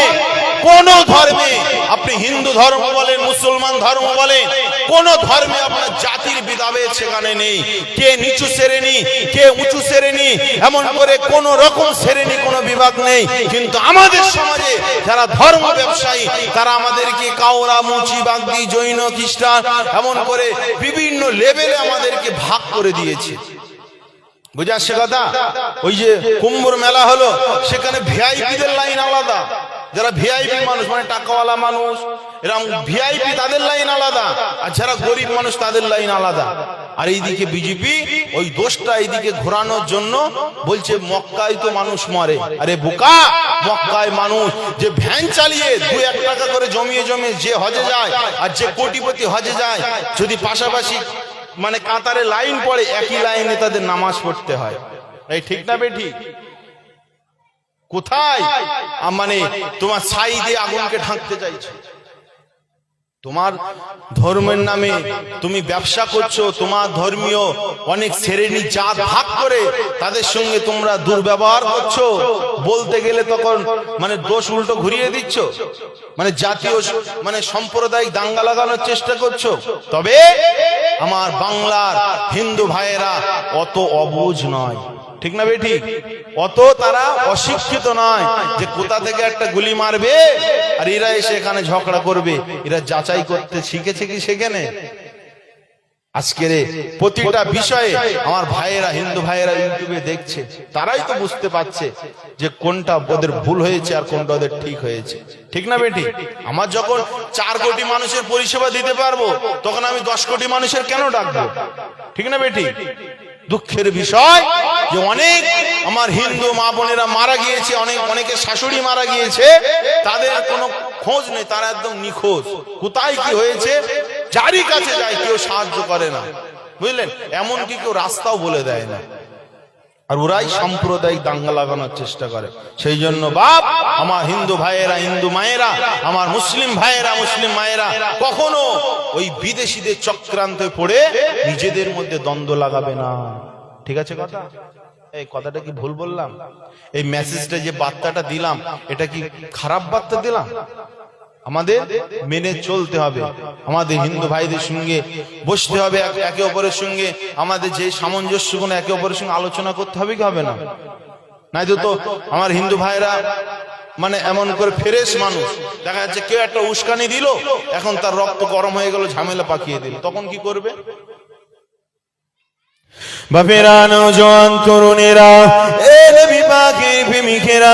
Speaker 1: কোন ধর্মে, আপনি হিন্দু ধর্ম বলেন, মুসলমান ধর্ম বলেন, কোন ধর্মে আপনার জাতির বিধাভেদ সেখানে নেই। কে নিচু শ্রেণী, কে উঁচু শ্রেণী, এমন করে কোন রকম শ্রেণী, কোন বিভাগ নেই। কিন্তু আমাদের সমাজে যারা ধর্ম ব্যবসায়ী, তারা আমাদেরকে কাওরা, মুচি, বাগদি, জৈন, খ্রিস্টান, এমন করে বিভিন্ন লেভেলে আমাদেরকে ভাগ করে দিয়েছে। বুঝে আসছে কথা? ওই যে কুম্ভর মেলা হলো, সেখানে ভিআইপিদের লাইন আলাদা, যারা ভিআইপি মানুষ মানে টাকাওয়ালা মানুষ, এরকম ভিআইপি তাদের লাইন আলাদা, আর যারা গরিব মানুষ তাদের লাইন আলাদা। আর এইদিকে বিজেপি ওই দোষটা এইদিকে ঘোরানোর জন্য বলছে মক্কায় তো মানুষ মরে। আরে বোকা, মক্কায় মানুষ যে ভ্যান চালিয়ে 2-1 টাকা করে জমিয়ে জমিয়ে যে হজে যায় আর যে কোটিপতি হজে যায়, যদি পাশাপাশি মানে কাতারে লাইন পড়ে, একই লাইনে তাদের নামাজ পড়তে হয়। এই ঠিক না বেঠিক? কোথায় মানে তোমার ছাই দিয়ে আগুনকে ঢাকতে চাইছো? তোমার ধর্মের নামে তুমি ব্যবসা করছো, তোমার ধর্মীয় অনেক শ্রেণী জাত ভাগ করে তাদের সঙ্গে তোমরা দুর্ব্যবহার করছো। বলতে গেলে তখন মানে দোষ উল্টো ঘুরিয়ে দিচ্ছ, মানে জাতীয় মানে সাম্প্রদায়িক দাঙ্গা লাগানোর চেষ্টা করছো। তবে আমার বাংলার হিন্দু ভাইয়েরা অত অবুঝ নয়, ঠিক না বেঠিক? অত তারা অশিক্ষিত নয় যে কোথা থেকে একটা গুলি মারবে আর এরা এসে এখানে ঝগড়া করবে। এরা যাচাই করতে শিখেছে কি সেখানে? আজকের প্রতিটা বিষয়ে আমার ভাইয়েরা, হিন্দু ভাইয়েরা ইউটিউবে দেখছে, তারাই তো বুঝতে পারছে যে কোনটা ওদের ভুল হয়েছে আর কোনটা ওদের ঠিক হয়েছে, ঠিক না বেটি? আমার যখন 4 কোটি মানুষের পরিষেবা দিতে পারবো, তখন আমি 10 কোটি মানুষের কেন ডাকবো? ঠিক না বেটি? দুঃখের বিষয় যে অনেক আমার হিন্দু মা বোনেরা মারা গিয়েছে, অনেকের শাশুড়ি মারা গিয়েছে, তাদের কোনো খোঁজ নেই, তারা একদম নিখোঁজ। কোথায় কি হয়েছে যারই কাছে যায় কেউ সাহায্য করে না, বুঝলেন? এমনকি কেউ রাস্তাও বলে দেয় না। আর ওরাই সাম্প্রদায়িক দাঙ্গা লাগানোর চেষ্টা করে। সেই জন্য বাপ, আমার হিন্দু ভাইয়েরা, হিন্দু মায়েরা, আমার মুসলিম ভাইয়েরা, মুসলিম মায়েরা কখনো ওই বিদেশিদের চক্রান্তে পড়ে নিজেদের মধ্যে দ্বন্দ্ব লাগাবে না। ঠিক আছে কথা? এই কথাটা কি ভুল বললাম? এই মেসেজটা যে বার্তাটা দিলাম, এটা কি খারাপ বার্তা দিলাম? আমাদের মেনে চলতে হবে, আমাদের হিন্দু ভাইদের সঙ্গে বসতে হবে, একে অপরের সঙ্গে আমাদের যে সামঞ্জস্যগুলো একে অপরের সঙ্গে আলোচনা করতে হবে কি হবে না? নাই তো আমার হিন্দু ভাইরা মানে এমন করে ফ্রেশ মানুষ, দেখা যাচ্ছে কেউ একটা উস্কানি দিল, এখন তার রক্ত গরম হয়ে গেল, ঝামেলা পাকিয়ে দিল, তখন কি করবে? বাপেরা, নওজোয়ান তরুণেরা, এ নবী পাকের প্রেমিকেরা,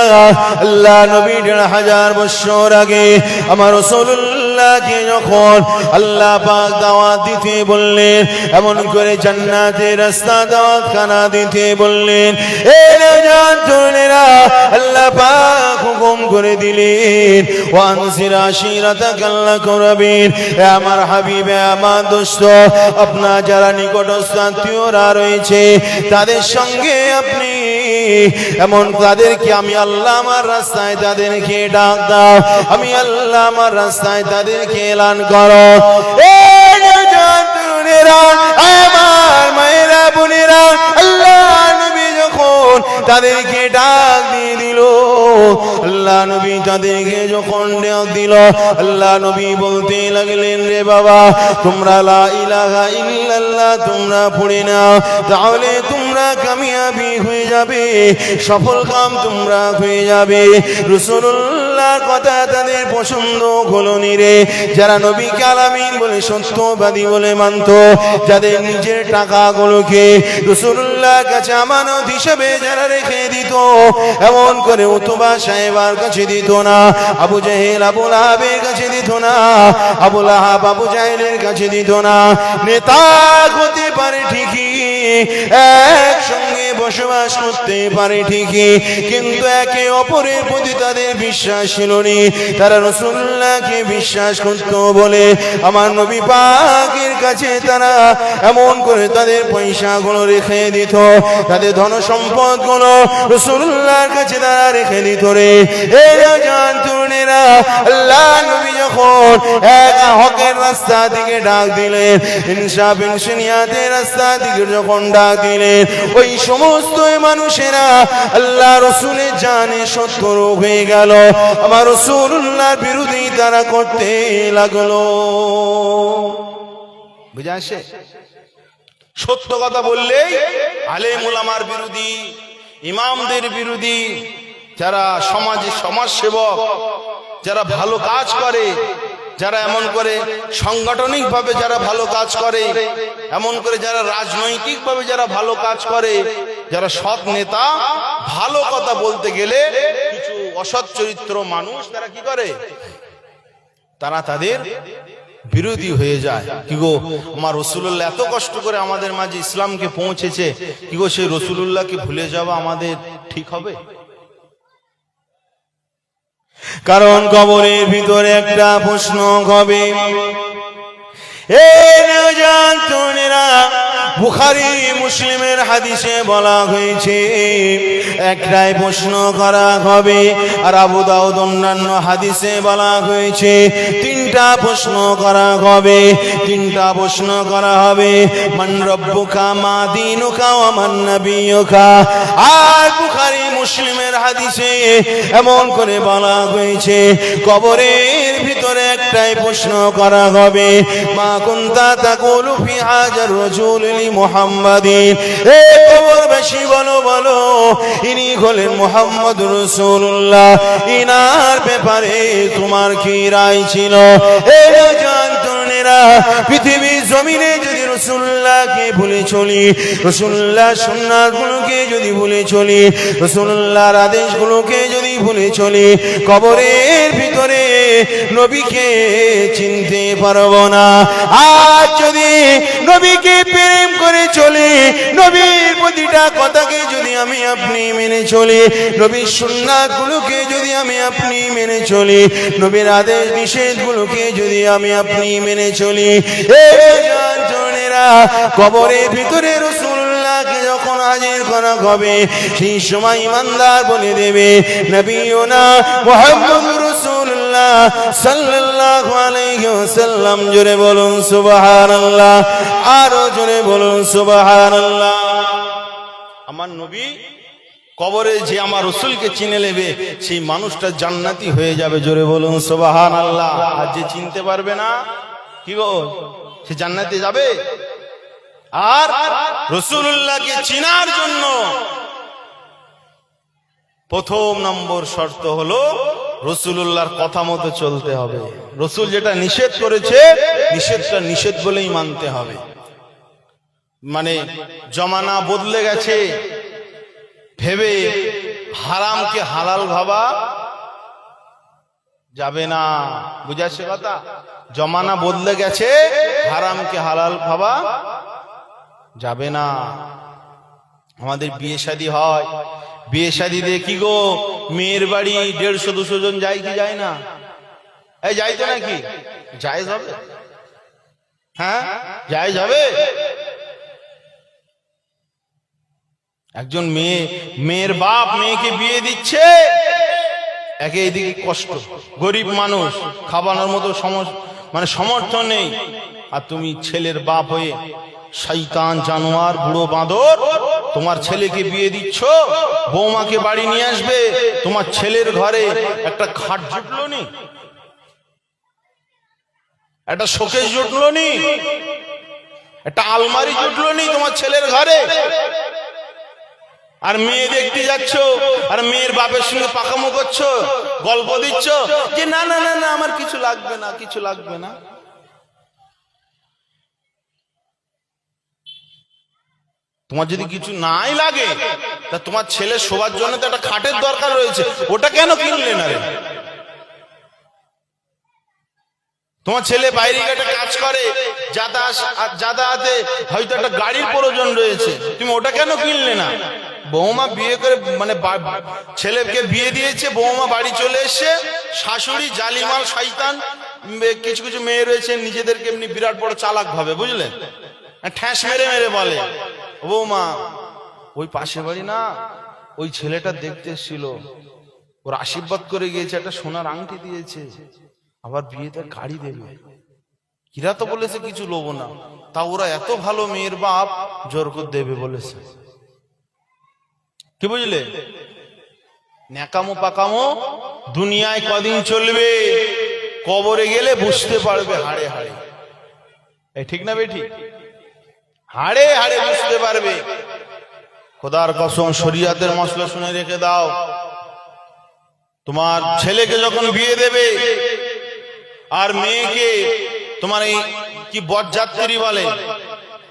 Speaker 1: আল্লাহ নবী 1500 বছর আগে আমার রাসূলুল্লাহকে যখন আল্লাহ পাক দাওয়াত দিতে বললেন, এমন করে জান্নাতের রাস্তা দাওয়াত খানা দিতে বললেন, এ নওজোয়ান তরুণেরা, আল্লাহ পাক হুকুম করে দিলেন, ওয়ানসির আশিরাতাকাল আকরাবিন। এ আমার হাবিব, আমার দোস্ত, আপনার যারা নিকটস্থ আত্মীয়রা রয়েছে তাদের সঙ্গে আপনি এমন তাদেরকে আমি আল্লাহ আমার রাস্তায় তাদেরকে ডাক দাও, আমি আল্লাহ আমার রাস্তায় তাদেরকে এলান করো। এই তরুণেরা, আমার মায়েরা, বোনেরা, আল্লাহ নবী যখন তাদেরকে ডাক দিয়ে দিল, আল্লাহ নবী তাদেরকে যখন ডাক দিল, আল্লাহ নবী বলতে লাগলেন, রে বাবা, তোমরা লা ইলাহা ইল্লাল্লাহ তোমরা পড়ে নাও, তাহলে তোমরা কামিয়াবি হয়ে যাবে, সফল কাম তোমরা হয়ে যাবে। রাসূলুল্লাহর কথা তাদের পছন্দ হলো নি রে। যারা নবী কালামিন বলে সত্যবাদী বলে মানত, যাদের নিজের টাকাগুলোকে রাসূলুল্লাহর কাছে আমানত হিসেবে যারা রেখে দিত, এমন করে উতবা সাহেবার কাছে দিত না, আবু জাহেল আবু লাহাবের কাছে দিত না, আবু লাহাব আবু জাহেলের কাছে দিত না। নেতা হতে পারে ঠিকই, একসঙ্গে বসবাস করতে পারে ঠিকই, কিন্তু একে অপরের প্রতি তাদের বিশ্বাস ছিল না। তারা রাসূলুল্লাহকে বিশ্বাস করত বলে আমার নবী পাকের কাছে তারা এমন করে তাদের পয়সাগুলো রেখে দিত, তাদের ধন সম্পদগুলো রাসূলুল্লাহর কাছে তারা রেখে দিত রে। এই জান তরুণেরা, আল্লাহ নবী যখন এক হকের রাস্তা দিকে ডাক দিলেন, ইনসাফ ইনসানিয়াতের রাস্তা দিকে যখন ডাক দিলেন, ওই সমস্ত মানুষেরা আল্লাহ রাসূলের জানে শত্রু হয়ে গেল, আমার রাসূলুল্লাহর বিরোধী তারা করতে লাগলো। বুঝা আসে? সত্য কথা বললেই আলেম ওলামার বিরোধী, ইমামদের বিরোধী, যারা সমাজে সমাজসেবক, যারা ভালো কাজ করে, যারা এমন করে সাংগঠনিক ভাবে যারা ভালো কাজ করে, এমন করে যারা রাজনৈতিক ভাবে যারা ভালো কাজ করে, যারা সৎ নেতা, ভালো কথা বলতে গেলে কিছু অসৎ চরিত্র মানুষ তারা কি করে, তারা তাদের বিরোধী হয়ে যায়। কি গো, আমার রাসূলুল্লাহ এত কষ্ট করে আমাদের মাঝে ইসলামকে পৌঁছেছে, কি গো সেই রাসূলুল্লাহকে ভুলে যাওয়া আমাদের ঠিক হবে? কারণ কবরের ভিতরে একটা প্রশ্ন হবে। বুখারী মুসলিমের হাদিসে বলা হয়েছে একটাই প্রশ্ন করা হবে, আর আবু দাউদ অন্যান্য হাদিসে বলা হয়েছে তিনটা প্রশ্ন করা হবে। তিনটা প্রশ্ন করা হবে, মান রব্বুকা মা দীনুকা ওয়া মান নাবিয়ুকা। আর বুখারী মুসলিমের হাদিসে এমন করে বলা হয়েছে কবরের ভিতরে একটাই প্রশ্ন করা হবে, মা কুনতা তাকুলু ফি হাজার রাসূল লি মুহাম্মাদিন। এ কবরবাসী বলো বলো, ইনি হলেন মুহাম্মদুর রাসূলুল্লাহ, ইনার ব্যাপারে তোমার কি রায় ছিল? এ জানতুনেরা, পৃথিবীর জমিনে যদি রাসূলুল্লাহকে ভুলে চলি, রাসূলুল্লাহর সুন্নাতগুলোকে যদি ভুলে চলি, রাসূলুল্লাহর আদেশগুলোকে যদি ভুলে চলি, কবরের ভিতরে নবীকে চিনতে পারবো না। আর যদি নবীকে প্রেম করে চলি, নবীর প্রতিটা কথাকে যদি আমি আপনি মেনে চলি, নবীর সুন্নাতগুলোকে যদি আমি আপনি মেনে চলি, নবীর আদেশ নিষেধগুলোকে যদি আমি আপনি মেনে চলি, এই জানেরা কবরের ভিতরে রাসূলুল্লাহকে যখন হাজির করা হবে, সেই সময় ইমানদার বলে দেবে নবিয়ুনা মুহাম্মদুর রাসূলুল্লাহ সাল্লাল্লাহু আলাইহি ওয়াসাল্লাম। জোরে বলুন সুবহানাল্লাহ, আরো জোরে বলুন সুবহানাল্লাহ। আমার নবী কবরে যে আমার রাসূলকে চিনে নেবে, সেই মানুষটা জান্নাতি হয়ে যাবে। জোরে বলুন সুবহানাল্লাহ। আর যে চিনতে পারবে না, কি গো, সে জান্নাতে যাবে? আর রাসূলুল্লাহকে চিনার জন্য প্রথম নম্বর শর্ত হলো রাসূলুল্লাহর কথা মতো চলতে হবে। রাসূল যেটা নিষেধ করেছে, নিষেধটা নিষেধ বলেই মানতে হবে। মানে জমানা বদলে গেছে ভেবে হারামকে হালাল ভাবা যাবে না। বুঝাচ্ছে কথা? জমানা বদলে গেছে, হারামকে হালাল ভাবা যাবে না। আমাদের বিয়ে শাদী হয়, বিয়ে শাদী দিয়ে কি গো, মেয়ের বাড়ি 150-200 জন যায় কি যায় না? এই যাই তো নাকি? জায়েজ হবে? হ্যাঁ জায়েজ হবে। একজন মেয়ের বাপ মেয়েকে বিয়ে দিচ্ছে, একে এদিকে কষ্ট, গরিব মানুষ, খাবানোর মতো সমর্থ নেই, আর তুমি ছেলের বাপ হয়ে শয়তান জানোয়ার বুড়ো বাঁদর তোমার ছেলেকে বিয়ে দিচ্ছ। বৌমাকে বাড়ি নিয়ে আসবে, তোমার ছেলের ঘরে একটা খাট জুটলো নি, একটা শোকেস জুটলো নি, একটা আলমারি জুটলো নি তোমার ছেলের ঘরে। আর মেয়ে দেখতে যাচ্ছ, আর মেয়ের বাপের সঙ্গে পাকামো করছো, গল্প দিচ্ছ যে না না না না আমার কিছু লাগবে না, কিছু লাগবে না। তোমার যদি কিছু নাই লাগে, তা তোমার ছেলে শোবার জন্য তো একটা খাটের দরকার রয়েছে, ওটা কেন কিনলে না রে? তোমার ছেলে বাইরে একটা কাজ করে, যাতায়াতে হয়তো একটা গাড়ির প্রয়োজন রয়েছে, তুমি ওটা কেন কিনলে না? বৌমা বিয়ে করে মানে ছেলেকে বিয়ে দিয়েছে, বৌমা বাড়ি চলে এসছে, শাশুড়ি জালিমাল শয়তান। কিছু কিছু মেয়ে রয়েছে নিজেদেরকে এমনি বিরাট বড় চালাক ভাবে, বুঝলেন, ঠ্যাস মেরে মেরে বলে, বৌমা ওই পাশে বাড়ি না, ওই ছেলেটা দেখতে এসেছিল, ওর আশীর্বাদ করে গিয়েছে, একটা সোনার আংটি দিয়েছে, আবার বিয়েতে গাড়ি দেবে। কিরা তো বলেছে কিছু লোভ না, তা ওরা এত ভালো, মেয়ের বাপ জোর করে দেবে বলেছে। কি বুঝলে? ন্যাকামো পাকামো দুনিয়ায় কদিন চলবে, কবরে গেলে বুঝতে পারবে হাড়ে হাড়ে। এই ঠিক না বেঠিক? হাড়ে হাড়ে বুঝতে পারবে। খোদার কসম, শরীয়তের মসলা শুনে রেখে দাও। তোমার ছেলেকে যখন বিয়ে দেবে, আর মেয়েকে তোমার এই কি বরযাত্রী বলে,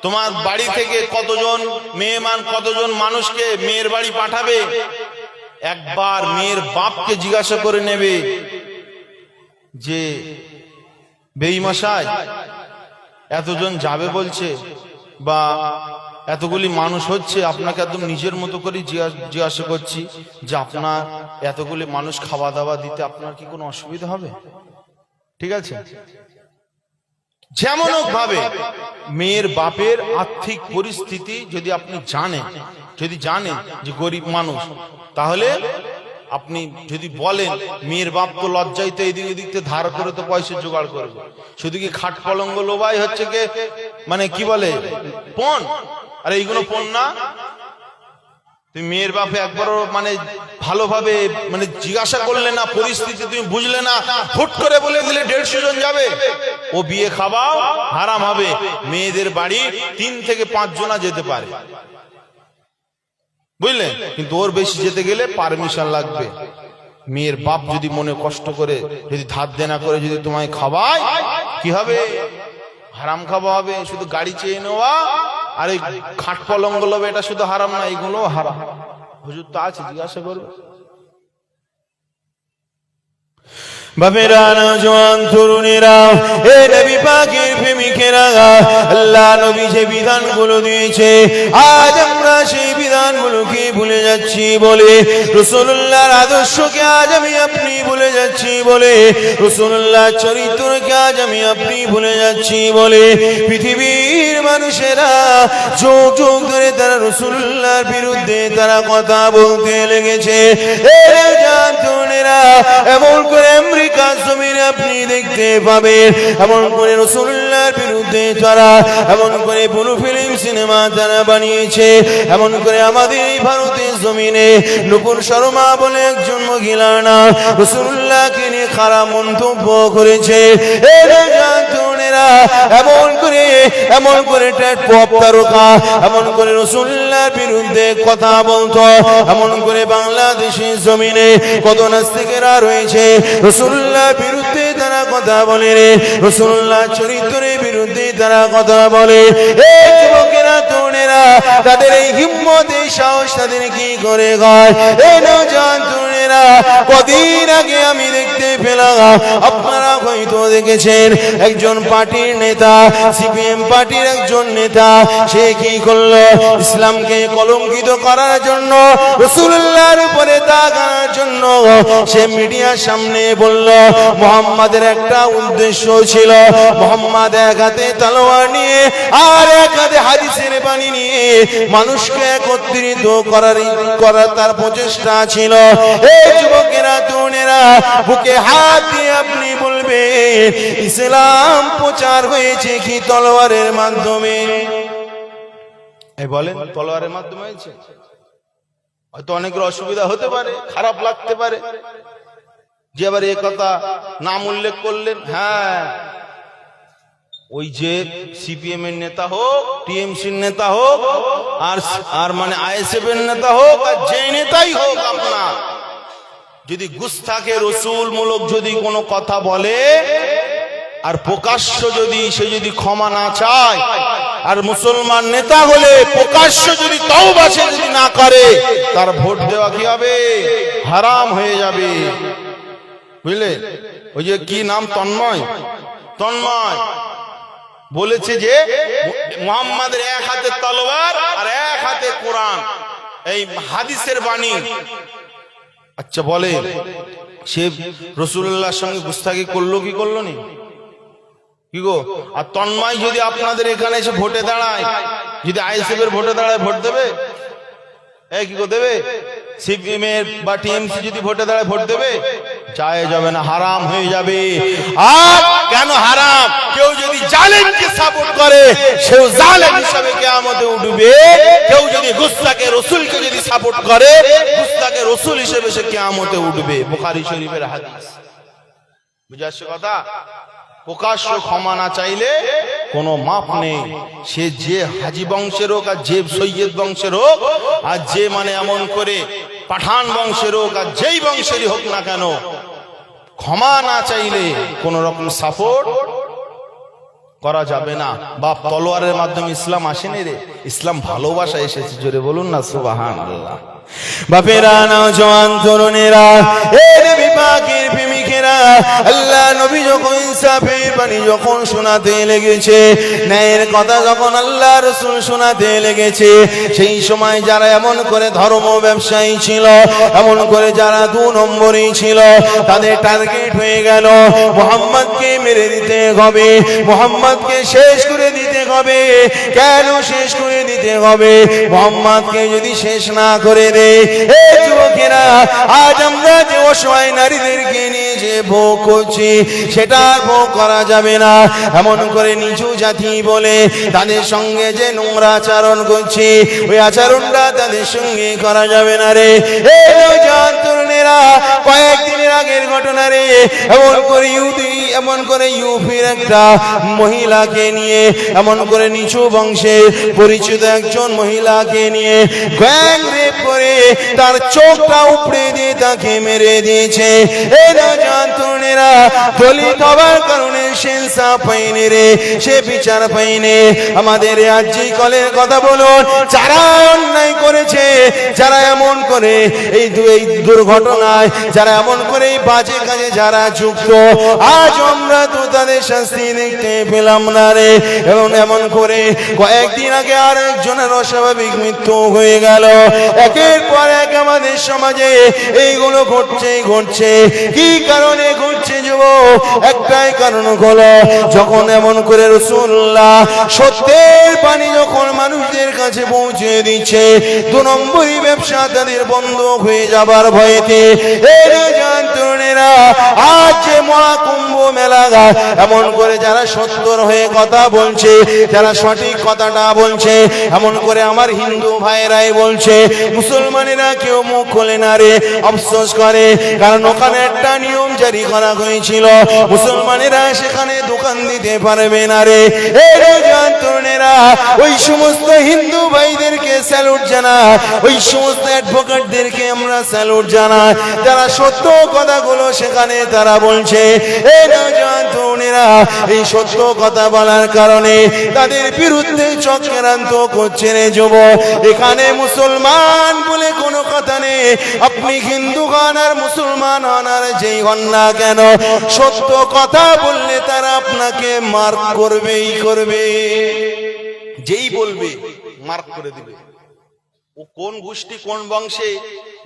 Speaker 1: তোমার বাড়ি থেকে কতজন মেহমান, কতজন মানুষকে মেয়ের বাড়ি পাঠাবে, একবার মেয়ের বাপকে জিজ্ঞাসা করে নেবে যে বেঈমশাই এতজন যাবে বলছে বা এতগুলি মানুষ হচ্ছে, আপনাকে একদম নিজের মতো করে জিজ্ঞাসা করছি যে আপনার এতগুলি মানুষ খাওয়া দাওয়া দিতে আপনার কি কোনো অসুবিধা হবে? ঠিক আছে, যেমন ভাবে মেয়ের বাপের আর্থিক পরিস্থিতি যদি আপনি জানেন যে গরিব মানুষ, তাহলে আপনি যদি বলেন মেয়ের বাপ তো লজ্জায় তো এদিক ওদিক ধার করে তো পয়সা জোগাড় করবে, শুধু কি খাট পলঙ্গ লোবাই হচ্ছে কে মানে কি বলে পণ, আর এইগুলো পণ না। তুমি মেয়ের বাপে একবারও মানে ভালোভাবে মানে জিজ্ঞাসা করলে না, পরিস্থিতি তুমি বুঝলে না, হুট করে বলে দিলে 150 জন যাবে, ও বিয়ে খাওয়াও হারাম হবে। মেয়েদের বাড়ি 3 থেকে 5 জনা যেতে পারে, বুঝলেন, কিন্তু ওর বেশি যেতে গেলে পারমিশন লাগবে। মেয়ের বাপ যদি মনে কষ্ট করে যদি ধার দেনা করে যদি তোমায় খাওয়ায়, কি হবে? হারাম খাওয়া হবে। শুধু গাড়ি চেয়ে নেওয়া আর এই খাট পলঙ্গ লোভে, এটা শুধু হারাম না, এইগুলো হারাম। হুজুর তো আছে, জিজ্ঞাসা করবে। বাপেরা, নওজোয়ান তরুণেরা, এ নবী পাকের প্রেমিকেরা, আল্লাহ নবী যে বিধানগুলো দিয়েছে আজ আমরা সেই বিধানগুলোকে ভুলে যাচ্ছি বলে, রাসূলুল্লাহর আদর্শকে আজ আমি আপনি ভুলে যাচ্ছি বলে, রাসূলুল্লাহর চরিত্রকে আজ আমি আপনি ভুলে যাচ্ছি বলে, পৃথিবীর মানুষেরা যুগ যুগ ধরে তারা রাসূলুল্লাহর বিরুদ্ধে তারা কথা বলতে লেগেছে। এ নওজোয়ান তরুণেরা, এমন করে আমেরিকা জমিনে আপনি দেখতে পাবেন এমন করে রাসূলুল্লাহর বিরুদ্ধে তারা এমন করে ব্লু ফিল্ম সিনেমা তারা বানিয়েছে। এমন করে আমাদের এই ভারতের জমিনে নূপুর শর্মা বলে একজন মহিলা না রাসূলুল্লাহকে নিয়ে খারাপ মন্তব্য করেছে। এমন করে পপ তারকা এমন করে রাসূলুল্লাহর বিরুদ্ধে কথা বলতো। এমন করে বাংলাদেশের জমিনে কত নাস্তিকেরা রয়েছে, রাসূলুল্লাহর বিরুদ্ধে তারা কথা বলে রে, রাসূলুল্লাহর চরিত্রের বিরুদ্ধে তারা কথা বলে। এই যুবকেরা তরুণেরা, তাদের এই হিম্মত এই সাহস তাদের কি করে হয়? এই নওজোয়ান তরুণেরা, কদিন আগে আমি দেখতে পেলাম, আপনারা হয়তো দেখেছেন, একজন পার্টির নেতা, সিপিএম পার্টির একজন নেতা, সে কি করলো? ইসলামকে কলঙ্কিত করার জন্য, রাসূলুল্লাহর উপরে দাগ আনার জন্য সে মিডিয়ার সামনে বলল মুহাম্মাদের একটা উদ্দেশ্য ছিল, মুহাম্মাদ এক হাতে তলোয়ার নিয়ে আর এক হাতে হাদিসের বাণী নিয়ে মানুষকে একত্রিত করার তার প্রচেষ্টা ছিল। এই যুবকেরা তরুণেরা, বুকে হাত দিয়ে আপনি বলবেন ইসলাম প্রচার হয়েছে কি তলোয়ারের মাধ্যমে? এই বলেন, তলোয়ারের মাধ্যমে হয়েছে? হয়তো অনেকের অসুবিধা হতে পারে, খারাপ লাগতে পারে যে আবার এ কথা নাম উল্লেখ করলেন। হ্যাঁ, ওই যে সিপিএম এর নেতা হোক, টিএমসির নেতা হোক, আর মানে আইএসএফ এর নেতা হোক, আর যে নেতাই হোক, আপনার যদি গুস্তাখে রসুল মূলক যদি কোনো কথা বলে আর প্রকাশ্য যদি সে যদি ক্ষমা না চায়, আর মুসলমান নেতা হলে প্রকাশ্য যদি তওবা সে যদি না করে, তার ভোট দেওয়া কি হবে? হারাম হয়ে যাবে। বুঝলে? ওই যে কি নাম, তন্ময় বলেছে যে মুহাম্মাদের এক হাতে তলোয়ার আর এক হাতে কোরআন, এই হাদিসের বাণী। আচ্ছা বলে, সে রাসূলুল্লাহর সঙ্গে গুস্তাখি করলো কি করলো নি? কি গো? আর তন্ময় যদি আপনাদের এখানে এসে ভোটে দাঁড়ায়, যদি আইএসএফ এর ভোটে দাঁড়ায়, ভোট দেবে? কি গো, দেবে? সিপিএম এর বা টিএমসি যদি ভোটে দাঁড়ায়, ভোট দেবে? যায় যাবে না, হারাম হয়ে যাবে। আর কেন হারাম? কেউ যদি জালেমকে সাপোর্ট করে, সেও জালেম হিসেবে কিয়ামতে উঠবে। কেউ যদি গুস্তাখে রাসূলকে যদি সাপোর্ট করে, গুস্তাখে রাসূল হিসেবে সে কিয়ামতে উঠবে। বুখারী শরীফের হাদিস। বুঝে আসছে কথা? প্রকাশ্য ক্ষমা না চাইলে কোনো মাপ নেই। সে যে হাজি বংশের হোক, আর যে সৈয়দ বংশের হোক, আর যে মানে এমন করে পাঠান বংশের হোক, আর যেই বংশেরই হোক না কেন, ক্ষমা না চাইলে কোন রকম সাপোর্ট করা যাবে না। বাপ তলোয়ারের মাধ্যমে ইসলাম আসেনি রে, ইসলাম ভালোবাসা এসেছে। জোরে বলুন না সুবহানাল্লাহ। বাপেরা, নওজোয়ান তরুণেরা, এ নবী পাকের প্রেমিকেরা, আল্লাহ নবী যখন ইনসাফের বাণী যখন শোনাতে লেগেছে, ন্যায়ের কথা যখন আল্লাহ রাসূল শোনাতে লেগেছে, সেই সময় যারা এমন করে ধর্ম ব্যবসায়ী ছিল, এমন করে যারা 2 নম্বরই ছিল, তাদের টার্গেট হয়ে গেল মুহাম্মদকে মেরে দিতে হবে, মুহাম্মদকে শেষ করে দিতে হবে। কেন শেষ করে দিতে হবে? মুহাম্মদকে যদি শেষ না করে দেয়, এই যুবকেরা, আজ আমরা যে অসহায় নারীদেরকে নিয়ে যে ভোগ করছি, সেটা আর ভোগ করা যাবে না। এমন করে নিচু জাতি বলে তাদের সঙ্গে যে নোংরা আচরণ করছি, ওই আচরণটা তাদের সঙ্গে করা যাবে না রে। এই নওজোয়ান তরুণেরা, কয়েকদিনের আগের ঘটনা রে, এমন করে ইউপির একটা মহিলাকে নিয়ে, এমন করে নিচু বংশে পরিচিত একজন মহিলাকে নিয়ে গ্যাং রেপ করে তার চোখটা উপড়ে দিয়ে তাকে মেরে দিয়েছে। এই নওজোয়ান তরুণেরা, দলিত হবার কারণে সে ইনসাফ পায়নি রে, সে বিচার পায়নি। আমাদের আজই কলের কথা বলুন, যারা অন্যায় করেছে, যারা এমন করে এই দুর্ঘটনায়, যারা এমন করে এই বাজে কাজে যারা যুক্ত, আজ আমরা তো তাদের শাস্তি দেখতে পেলাম না রে। এবং এমন করে কয়েকদিন আগে আর একজনের অস্বাভাবিক মৃত্যু হয়ে গেল। একের পর এক আমাদের সমাজে এইগুলো ঘটছে। কি কারণে ঘটছে যুবক? একটাই কারণ হলো, যখন এমন করে রাসূলুল্লাহ সত্যের বাণী যখন মানুষদের কাছে পৌঁছে দিচ্ছে, 2 নম্বরই ব্যবসা তাদের বন্ধ হয়ে যাবার ভয়েতে, এই নওজোয়ান তরুণেরা, আজ যে মহাকুম্ভ মেলা, এমন করে যারা সত্যর হয়ে কথা বলছে, যারা সঠিক কথাটা বলছে, এমন করে আমার হিন্দু ভাইরাই বলছে, মুসলমানেরা কেউ মুখ খোলে না রে, আফসোস করে। কারণ ওখানে একটা নিয়ম জারি করা হয়েছিল, মুসলমানেরা সেখানে দোকান দিতে পারবে না রে। এই নওজোয়ান তরুণেরা, ওই সমস্ত হিন্দু ভাইদেরকে স্যালুট জানায়, ওই সমস্ত অ্যাডভোকেটদেরকে আমরা স্যালুট জানাই, যারা সত্য কথাগুলো সেখানে তারা বলছে। এই নওজোয়ান তরুণেরা, এই সত্য কথা বলার কারণে তাদের বিরুদ্ধে চক্রান্ত করছে রে যুবক। এখানে মুসলমান বলে কোনো কথা নেই, আপনি হিন্দু হন আর মুসলমান হন আর যেই হন না কেন, সত্য কথা বললে তারা আপনাকে মার্ক করবেই করবে। যেই বলবে মার্ক করে দিবে। ও কোন গোষ্ঠী, কোন বংশে,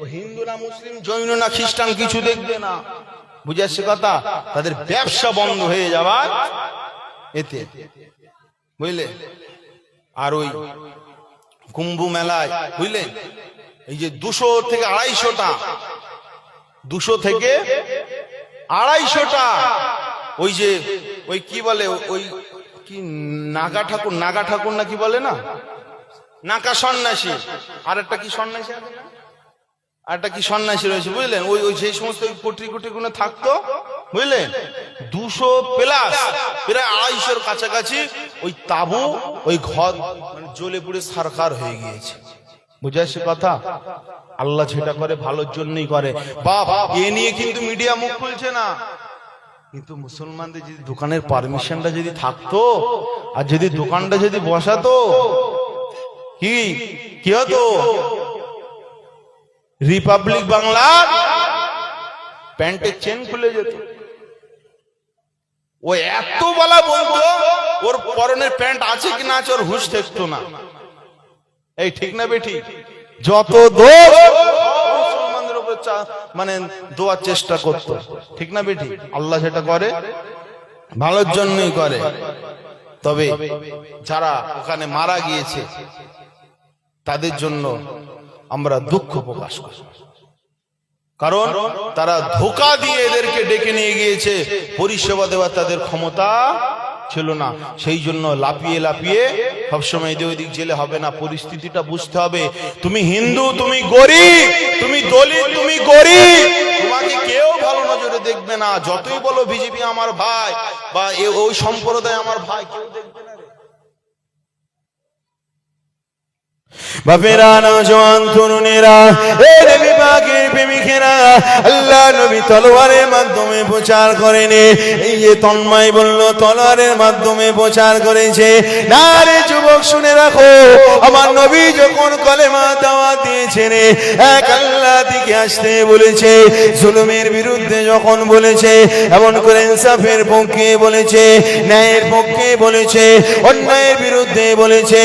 Speaker 1: ও হিন্দু না মুসলিম, জৈন না খ্রিস্টান কিছু দেখবে না। বুঝে আসছে কথা? তাদের ব্যবসা বন্ধ হয়ে যাবার এতে, বুঝলে। আর ওই কুম্ভ মেলায়, বুঝলে, এই যে 200 থেকে 250টা ওই যে ওই কি বলে, ওই কি নাগা ঠাকুর না কি বলে না, নাকা সন্ন্যাসী, আর একটা কি সন্ন্যাসী আছে না, আরেকটা কি সন্ন্যাসী রয়েছে, বুঝলেন। ওই যে সমস্ত কোটি গুলো থাকতো, বুঝলেন, 200 প্লাস, প্রায় 250-র কাছাকাছি ওই তাবু, ওই ঘর মানে জ্বলে পুড়ে সারখার হয়ে গিয়েছে। বুঝে আসছে কথা? আল্লাহ যেটা করে ভালোর জন্যই করে। বাবা, এ নিয়ে কিন্তু মিডিয়া মুখ খুলছে না, কিন্তু মুসলমানদের যদি দোকানের পারমিশনটা যদি থাকতো, আর যদি দোকানটা যদি বসাতো, কি হতো? রিপাবলিক বাংলা প্যান্টের চেন খুলে যেত। ও এত বলা বলতো, ওর পরনের প্যান্ট আছে কি না আছে ওর হুঁশ থাকতো না। এই ঠিক না বেঠিক? যত দোষ মুসলমানদের উপর মানে দেওয়ার চেষ্টা করতো, ঠিক না বেঠিক? আল্লাহ সেটা করে ভালোর জন্যই করে। তবে যারা ওখানে মারা গিয়েছে তাদের জন্য আমরা দুঃখ প্রকাশ করি, কারণ তারা ধোঁকা দিয়ে এদেরকে ডেকে নিয়ে গিয়েছে, পরিষেবা দেওয়ার তাদের ক্ষমতা ছিল না। সেই জন্য লাফিয়ে সবসময় এদিক ওদিক জেলে হবে না, পরিস্থিতিটা বুঝতে হবে। তুমি হিন্দু, তুমি গরিব, তুমি দলিত, তুমি গরিব, তোমাকে কেউ ভালো নজরে দেখবে না। যতই বলো বিজেপি আমার ভাই বা ওই সম্প্রদায় আমার ভাই, কেউ দেখবে না। বাপেরা, নওজোয়ান তরুণেরা, এই নবী পাকের প্রেমিকেরা, আল্লাহ নবী তলোয়ারের মাধ্যমে প্রচার করেনি। এই যে তন্ময় বলল তলোয়ারের মাধ্যমে প্রচার করেছে, না রে যুবক শুনে রাখো, আমার নবী যখন কলেমা দাওয়াত দিয়েছেন, এক আল্লাহ দিকে আসতে বলেছে, জুলুমের বিরুদ্ধে যখন বলেছে, এমন করে ইনসাফের পক্ষে বলেছে, ন্যায়ের পক্ষে বলেছে, অন্যায়ের বিরুদ্ধে বলেছে,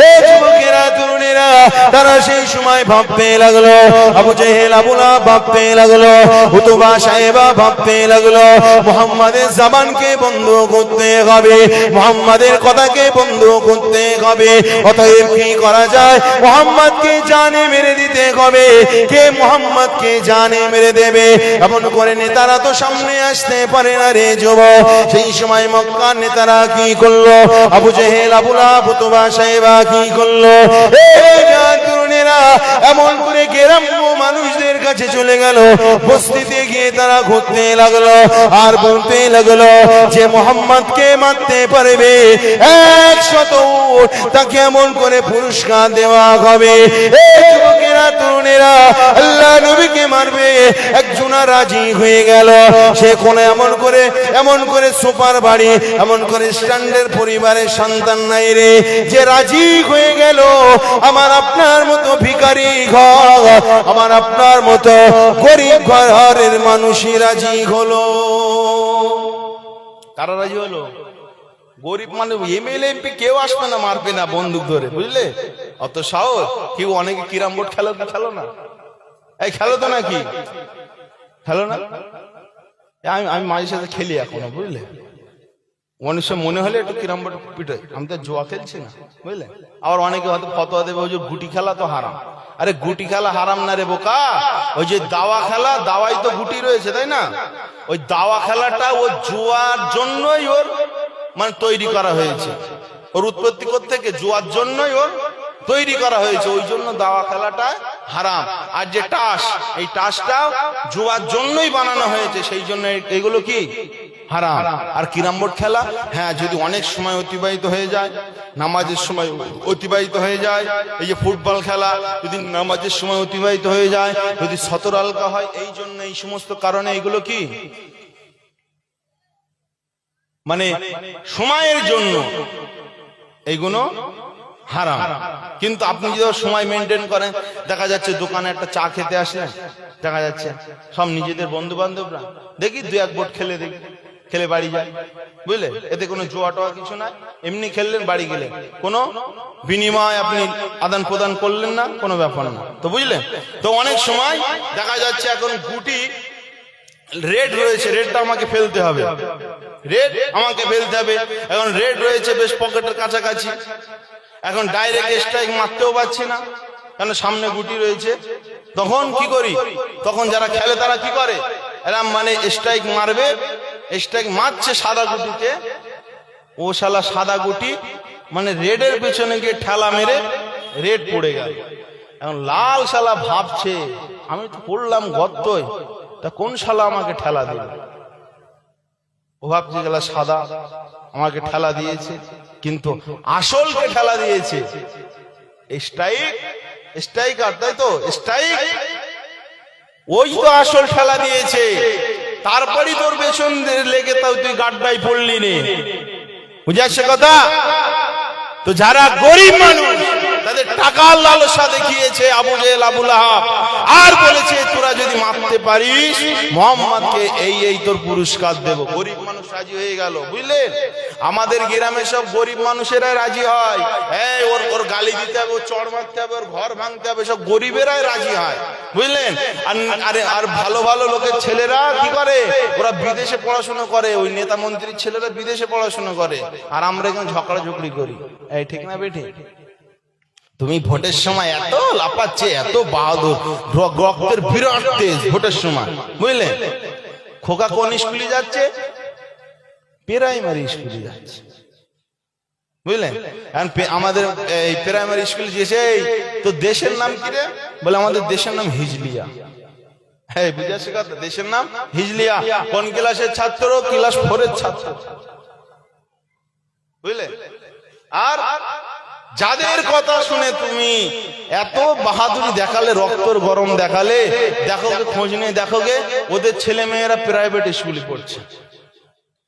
Speaker 1: এই যুবকেরা তরুণেরা তারা সেই সময় ভাবতে লাগলো, আবু জেহেল আবু লাহাব ভাবতে লাগলো, উতবা সাহেবা ভাবতে লাগলো, মুহাম্মাদের জবানকে বন্ধ করতে হবে, মুহাম্মাদের কথাকে বন্ধ করতে হবে। অতএব কি করা যায়? মুহাম্মাদকে জানে মেরে দিতে হবে। কে মুহাম্মাদকে জানে মেরে দেবে? এমন করে নেতারা তো সামনে আসতে পারে না রে যুবক। সেই সময় মক্কার নেতারা কি করলো? আবু জেহেল আবু লাহাব উতবা সাহেবা কি করলো? এই তরুণেরা এমন করে গ্রাম্য মানুষদের কাছে চলে গেল, বস্তিতে গিয়ে তারা ঘুরতে লাগলো আর বলতে লাগলো যে মুহাম্মাদকে মারতে পারবে 100 উট, তাকে এমন করে পুরস্কার দেওয়া হবে। এই যুবকেরা তরুণেরা আল্লাহ নবীকে মারবে। একজনা রাজি হয়ে গেল, সে কোন এমন করে সুপার বাড়ি, এমন করে স্ট্যান্ডার্ড পরিবারের সন্তান নাই রে যে রাজি হয়ে গেল। আমার আপনার মতো ভিখারি ঘর, আমার আপনার মতো গরিব ঘরের মানুষই রাজি হলো। কারা রাজি হলো? গরিব মানে এমএলএ এমপি কেউ আসবে না, মারবে না বন্দুক ধরে, বুঝলে? অত সাহস কেউ, অনেকে কিরাম বোর্ড খেলো না, এই খেলো তো নাকি খেলো না? আমি মাঝে সাথে খেলি এখনো, বুঝলে? অনেক সময় মনে হলে একটু কিরাম বোর্ড পিটে, আমি তো জুয়া খেলছি না, বুঝলে? আবার অনেকে হয়তো ফতোয়া দেবে ওই যে গুটি খেলা তো হারাম। আরে গুটি খেলা হারাম না রে বোকা, ওই যে দাওয়া খেলা, দাওয়াই তো গুটি রয়েছে, তাই না? ওই দাওয়া খেলাটা ও জুয়ার জন্যই ওর মানে তৈরি করা হয়েছে, ওর উৎপত্তি থেকে জুয়ার জন্যই ওর তৈরি করা হয়েছে, ওই জন্য দাওয়া খেলাটা হারাম। আর যে টাস, এই টাসটা জুয়ার জন্যই বানানো হয়েছে, সেই জন্য এগুলো কি হারাম। আর কিরাম বোর্ড খেলা, হ্যাঁ, যদি অনেক সময় অতিবাহিত হয়ে যায়, নামাজের সময় অতিবাহিত হয়ে যায়, এই যে ফুটবল খেলা যদি নামাজের সময় অতিবাহিত হয়ে যায়, যদি সতর আলকা হয়, এই জন্য এই সমস্ত কারণে এগুলো কি মানে সময়ের জন্য এইগুলো হারাম। কিন্তু আপনি যদি সময় মেনটেন করেন, দেখা যাচ্ছে দোকানে একটা চা খেতে আসলেন, দেখা যাচ্ছে সব নিজেদের বন্ধু বান্ধবরা দেখি 2-1 বোর্ড খেলে বাড়ি যায়, বুঝলে? এতে কোনো জোয়া টোয়া কিছু নাই, এমনি খেললেন বাড়ি গেলেন, কোনো বিনিময় আপনি আদান প্রদান করলেন না, কোনো ব্যাপার না, তো বুঝলেন? তো অনেক সময় দেখা যাচ্ছে এখন গুটি রেড রয়েছে, রেডটা আমাকে ফেলতে হবে, রেড আমাকে ফেলতে হবে। এখন রেড রয়েছে বেশ পকেটের কাছাকাছি, এখন ডাইরেক্ট স্ট্রাইক মারতেও পারছি না, কারণ সামনে গুটি রয়েছে। তখন কি করি? তখন যারা খেলে তারা কি করে, এরা মানে স্ট্রাইক মারবে, স্ট্রাইক মারছে সাদা গুটিতে, ও শালা সাদা গুটি মানে রেডের পেছনে গিয়ে ঠেলা মেরে রেড পড়ে গেল। এখন লাল শালা ভাবছে আমি তো পড়লাম গর্তই, তা কোন শালা আমাকে ঠেলা দিল? ও ভাবছে গেলা সাদা আমাকে ঠেলা দিয়েছে, কিন্তু আসলকে ঠেলা দিয়েছে স্ট্রাইকার, তাই তো? স্ট্রাইক ওই তো আসল ঠেলা দিয়েছে, তারপরই তোর পেছন লেগে তাও তুই গাড্ডায় পড়লি নে, বুঝে আসছে কথা? তো যারা গরিব মানুষ তাদের টাকার লালসা দেখিয়েছে আবু জেহেল আবু লাহাব, আর বলেছে তোরা যদি মারতে পারিস মুহাম্মদকে এই তোর পুরস্কার দেব। গরিব মানুষ রাজি হয়ে গেল, বুঝলেন? আমাদের গ্রামে সব গরিব মানুষেরাই রাজি হয়, এই ওর গালি দিতে হবে, ওর চড় মারতে হবে, ওর ঘর ভাঙতে হবে, সব গরিবেরাই রাজি হয়, বুঝলেন? আর ভালো ভালো লোকের ছেলেরা কি করে, ওরা বিদেশে পড়াশোনা করে, ওই নেতা মন্ত্রীর ছেলেরা বিদেশে পড়াশোনা করে, আর আমরা এখানে ঝগড়া ঝগড়ি করি, এই ঠিক না বেঠি? তুমি ভোটের সময় এত লাপাচ্ছে, এত বাহাদুর, রক্তের বিরাট তেজ ভোটের সময়, বুঝলে? খোকা কোন স্কুলে যাচ্ছে? প্রাইমারি স্কুলে যাচ্ছে, বুঝলেন? আমাদের এই প্রাইমারি স্কুলে গেছে, তো দেশের নাম কি রে? বলে আমাদের দেশের নাম হিজলিয়া। হ্যাঁ, বুঝে আসছে কথা? দেশের নাম হিজলিয়া। কোন ক্লাসের ছাত্র? ক্লাস 4 এর ছাত্র, বুঝলে? আর যাদের কথা শুনে তুমি এত বাহাদুরি দেখালে, রক্তর গরম দেখালে, দেখো খোঁজ নিয়ে দেখোগে ওদের ছেলে মেয়েরা প্রাইভেট স্কুলে পড়ছে,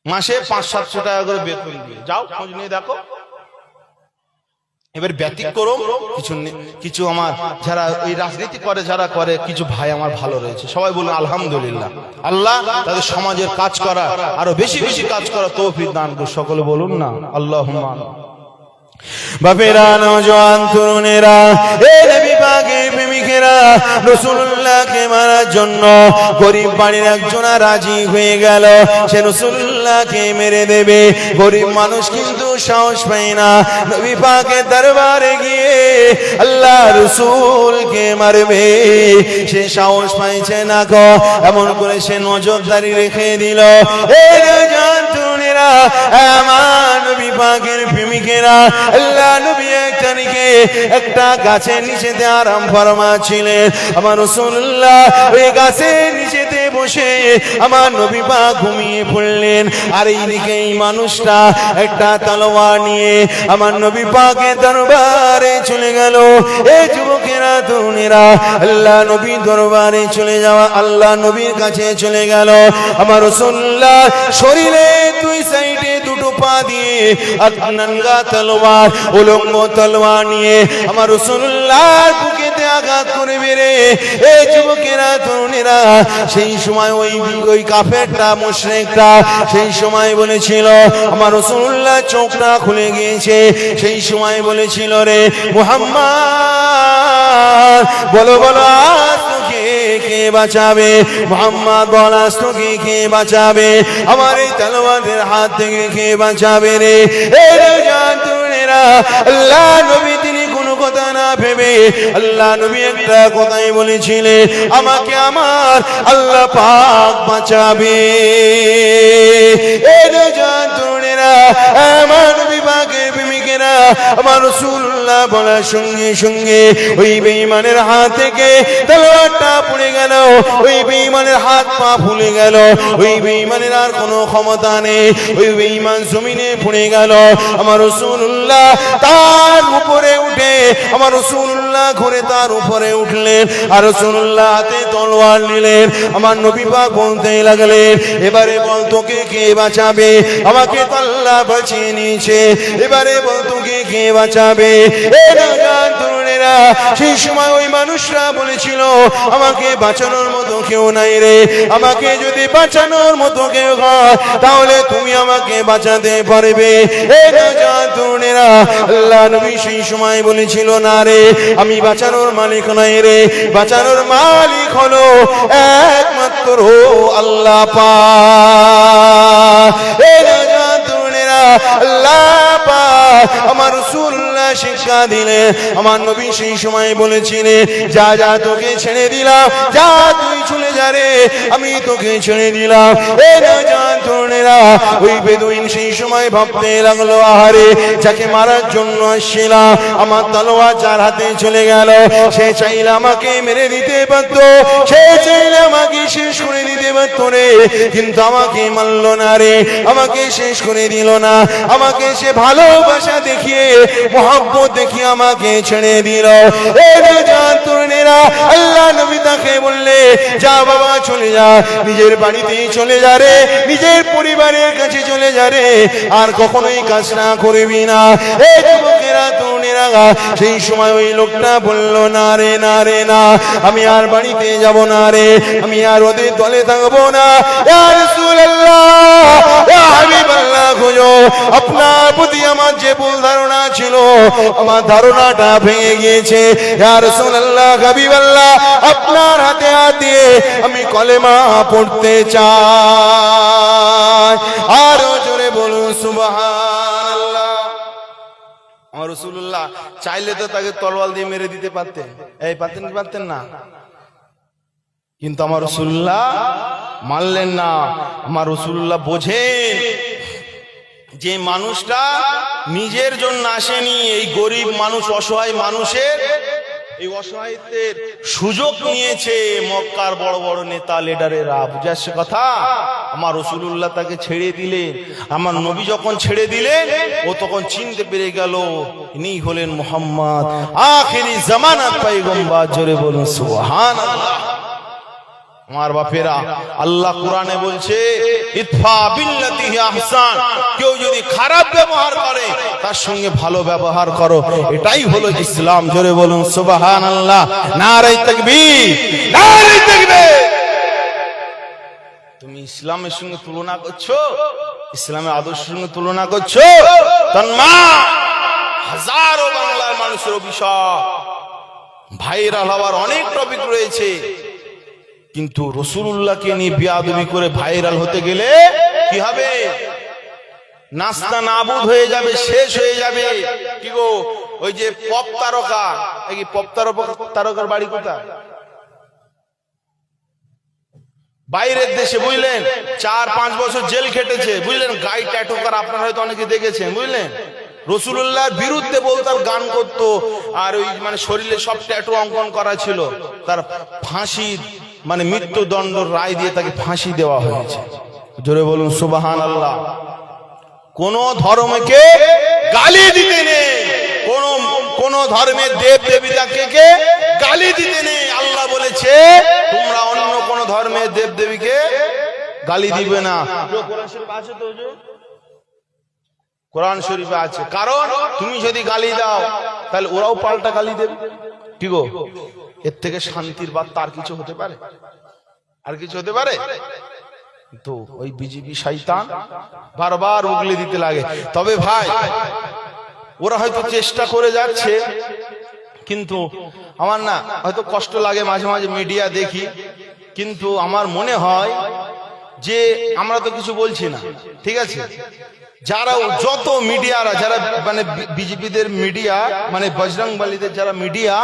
Speaker 1: মাসে 500-700 টাকা করে বেতন দিয়ে, যাও খোঁজ নিয়ে দেখো। এবার ব্যতিক্রম কিছু আমার যারা এই রাজনীতি করে, যারা করে, কিছু ভাই আমার ভালো রয়েছে। সবাই বলুন আলহামদুলিল্লাহ। আল্লাহ তাদের সমাজের কাজ করা, আরো বেশি বেশি কাজ করা তৌফিক দান করুন। সকলে বলুন না আল্লাহুম্মা। বাপেরা, নওজোয়ান তরুণেরা, এ নবী পাকের প্রেমিকেরা, রাসূলুল্লাহকে মারার জন্য গরিব বাড়ির একজন রাজি হয়ে গেল। সে রাসূলুল্লাহকে মেরে দেবে। গরিব মানুষ কিন্তু সাহস পায় না নবী পাকের দরবারে গিয়ে আল্লাহ রাসূলকে মারবে। সে সাহস পাইছে না গো। এমন করে সে নজরদারি রেখে দিল। এ নওজোয়ান তরুণেরা, আমার নবী পাকের প্রেমিকেরা, আল্লাহ নবী এক তারিখে একটা গাছের নিচেতে আরাম ফরমাচ্ছিলেন। আমার রাসূলুল্লাহ ওই গাছের নিচেতে বসে আমার নবী পাক ঘুমিয়ে পড়লেন। আর এইদিকে এই মানুষটা একটা তলোয়ার নিয়ে আমার নবী পাকের দরবারে চলে গেল। এই যুবকেরা, তরুণেরা, আল্লাহ নবীর দরবারে চলে যাওয়া, আল্লাহ নবীর কাছে চলে গেল। আমার রাসূলুল্লাহ শরীরে দুই সাইডে দুটো পা দিয়ে নঙ্গা তলোয়ার, উলঙ্গ তলোয়ার নিয়ে আমার রাসূলুল্লাহর বুকেতে আঘাত করে বেরে। এই যুবকেরা, তরুণেরা, সেই সময় ওই কাফেরটা, মুশরিকটা সেই সময় বলেছিল, আমার রাসূলুল্লাহ চোখটা খুলে গিয়েছে। সেই সময় বলেছিল, রে মুহাম্মদ, বলো বলো আজ তোকে কে বাঁচাবে? মুহাম্মদ বল, আজ তোকে কে বাঁচাবে? আমার এই তলোয়ারের হাত থেকে কে বাঁচাবে রে? এই নওজোয়ান তরুণেরা, আল্লাহ নবী তিনি কোনো কথা না ভেবে আল্লাহ নবী একটা কথাই বলেছিলেন, আমাকে আমার আল্লাহ পাক বাঁচাবে। এই নওজোয়ান তরুণেরা, আমার নবী পাকের প্রেমিকেরা, আমার রাসূলুল্লাহ বলার সঙ্গে সঙ্গে ওই বেঈমানের হাত থেকে তলোয়ারটা পড়ে গেল। ওই বেঈমানের হাত পা ফুলে গেল। ওই বেঈমানের আর কোনো ক্ষমতা নেই। ওই বেঈমান জমিনে পড়ে গেল। আমার রাসূলুল্লাহ তার উপরে উঠে, আমার রাসূলুল্লাহ ঘুরে তার উপরে উঠলেন। আর রাসূলুল্লাহ হাতে তলোয়ার নিলেন। আমার নবী পাক বলতে লাগলেন, এবারে বল তোকে কে বাঁচাবে? আমাকে তো আল্লাহ বাঁচিয়ে নিয়েছে, এবারে বল তোকে কে বাঁচাবে? এই নওজোয়ান তরুণেরা, সেই সময় ওই মানুষরা বলেছিল, আমাকে বাঁচানোর মতো কেউ নাই রে। আমাকে যদি বাঁচানোর মতো কেউ হয় তাহলে তুমি আমাকে বাঁচাতে পারবে। এই নওজোয়ান তরুণেরা, আল্লাহ নবী সেই সময় বলেছিল, না রে, আমি বাঁচানোর মালিক নাই রে। বাঁচানোর মালিক হলো একমাত্র আল্লাহ পাক। এই নওজোয়ান তরুণেরা, আল্লাহ পাক আমার রাসূলুল্লাহ শিক্ষা দিলেন। আমার নবী সেই সময় বলেছিলেন, যা যা তোকে ছেড়ে দিলাম, যা তুই চলে যা রে, আমি তোকে ছেড়ে দিলাম। এই নওজোয়ান তরুণেরা, ওই বেদুইন সেই সময় ভাবতে লাগলো, আহারে, যাকে মারার জন্য আসছিলাম, আমার তলোয়ার যার হাতে চলে গেল, সে চাইলে আমাকে মেরে দিতে পারত, সে চাইলে আমাকে শেষ করে দিতে পারত রে, কিন্তু আমাকে মারল না রে, আমাকে শেষ করে দিল না। আমাকে সে ভালোবাসা দেখিয়ে, মোহাব্বত দেখিয়ে আমাকে ছেড়ে দিল। এই নওজোয়ান তরুণেরা, আল্লাহ নবী তাকে বললে, যা বাবা চলে যা, নিজের বাড়িতে চলে যা রে, নিজের পরিবারের কাছে চলে যা রে, আর কখনোই কাজ না করবি না। এই যুবকেরা, তরুণেরা, সেই সময় ওই লোকটা বলল, না রে, না রে, না, আমি আর বাড়িতে যাব না রে, আমি আর ওদের দলে থাকবো না। ইয়া রাসূলুল্লাহ, ইয়া হাবিবাল্লাহ, খুঁজো, আপনার প্রতি আমার যে ভুল ধারণা ছিল, আমার ধারণাটা ভেঙে গিয়েছে। ইয়া রাসূলুল্লাহ, হাবিবাল্লাহ, আপনার হাতে হাত দিয়ে আমি কলেমা পড়তে চাই। আরো জোরে বলুন সুবহানাল্লাহ। আমার রাসূলুল্লাহ চাইলে তো তাকে তলোয়ার দিয়ে মেরে দিতে পারতেন। এই পারতেন না, কিন্তু আমার রাসূলুল্লাহ মানলেন না। আমার রাসূলুল্লাহ বোঝেন যে মানুষটা নিজের জন্য আসেনি, এই গরিব মানুষ, অসহায় মানুষের এই অসহায়ত্বের সুযোগ নিয়েছে মক্কার বড় বড় নেতা লিডারেরা। বুঝাচ্ছে কথা? আমার রাসূলুল্লাহ তাকে ছেড়ে দিলেন। আমার নবী যখন ছেড়ে দিলেন, ও তখন চিনতে পেরে গেল ইনি হলেন মুহাম্মদ, আখিরি জামানার পয়গম্বর। জোরে বলুন সুবহানাল্লাহ। আমার বাপেরা, আল্লাহ কোরআনে বলছে, ইদফা বিল্লাতি হি আহসান, কেউ যদি খারাপ ব্যবহার করে তার সঙ্গে ভালো ব্যবহার করো, এটাই হলো ইসলাম। জোরে বলুন সুবহানাল্লাহ, নারে তাকবীর, নারে তাকবীর। তুমি ইসলামের সঙ্গে তুলনা করছো, ইসলামের আদর্শের সঙ্গে তুলনা করছো, তন্মা হাজারো বাংলার মানুষের অভিশাপ। ভাইরাল হওয়ার অনেক টপিক রয়েছে, কিন্তু রাসূলুল্লাহকে নিয়ে বেয়াদবি করে ভাইরাল হতে গেলে কি হবে? নাস্তা নাবুদ হয়ে যাবে, শেষ হয়ে যাবে। কি গো, ওই যে পপ তারকা, এই পপ তারকার বাড়ি কোথায়? বাইরের দেশে, বুঝলেন, 4-5 বছর জেল খেটেছে, বুঝলেন। গায়ে ট্যাটু করা আপনারা হয়তো অনেকে দেখেছেন, বুঝলেন। রাসূলুল্লাহর বিরুদ্ধে বলতো আর গান করতো, আর ওই মানে শরীরে সব ট্যাটু অঙ্কন করা ছিল। তার ফাঁসি মানে মৃত্যুদণ্ড রায় দিয়ে তাকে ফাঁসি দেওয়া হয়েছে। জোরে বলুন সুবহানাল্লাহ। কোন ধর্মকে গালি দিতে নেই, কোন ধর্মের দেব দেবীকে গালি দিতে নেই। আল্লাহ বলেছে তোমরা অন্য কোন ধর্মের দেব দেবীকে গালি দিবে না। কোরআন শরীফে আছে। কারণ তুমি যদি গালি দাও তাহলে ওরাও পাল্টা গালি দেবে। কি গো, এর থেকে শান্তির বার্তা আর কিছু হতে পারে? আর কিছু হতে পারে? তো ওই বিজেপি শয়তান বারবার উগলে দিতে লাগে। তবে ভাই, ওরা হয়তো চেষ্টা করে যাচ্ছে, কিন্তু আমার না হয়তো কষ্ট লাগে, মাঝে মাঝে মিডিয়া দেখি, কিন্তু আমার মনে হয় যে আমরা তো কিছু বলছি না, ঠিক আছে। যারা যত মিডিয়ারা, যারা মানে বিজেপিদের মিডিয়া, মানে বজরংবলীদের যারা মিডিয়া,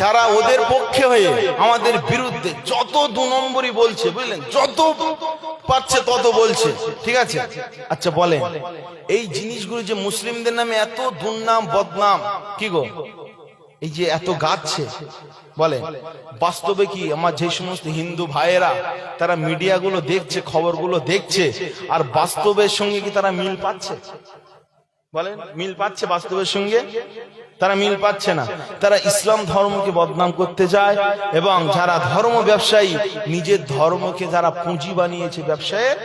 Speaker 1: যারা ওদের পক্ষে হয়ে আমাদের বিরুদ্ধে যত 2 নম্বরই বলছে, বুঝলেন, যত পাচ্ছে তত বলছে, ঠিক আছে। আচ্ছা বলেন, এই জিনিসগুলো যে মুসলিমদের নামে এত দুর্নাম বদনাম, কি গো, এই যে এত গাচ্ছে, বলেন বাস্তবে কি আমার যে সমস্ত হিন্দু ভাইয়েরা তারা মিডিয়াগুলো দেখছে, খবরগুলো দেখছে, আর বাস্তবের সঙ্গে কি তারা মিল পাচ্ছে? বলেন, মিল পাচ্ছে বাস্তবের সঙ্গে? তারা মিল পাচ্ছে না। তারা ইসলাম ধর্মকে বদনাম করতে যায়, এবং যারা ধর্ম ব্যবসায়ী, নিজের ধর্মকে যারা পুঁজি বানিয়েছে, ব্যবসায়ের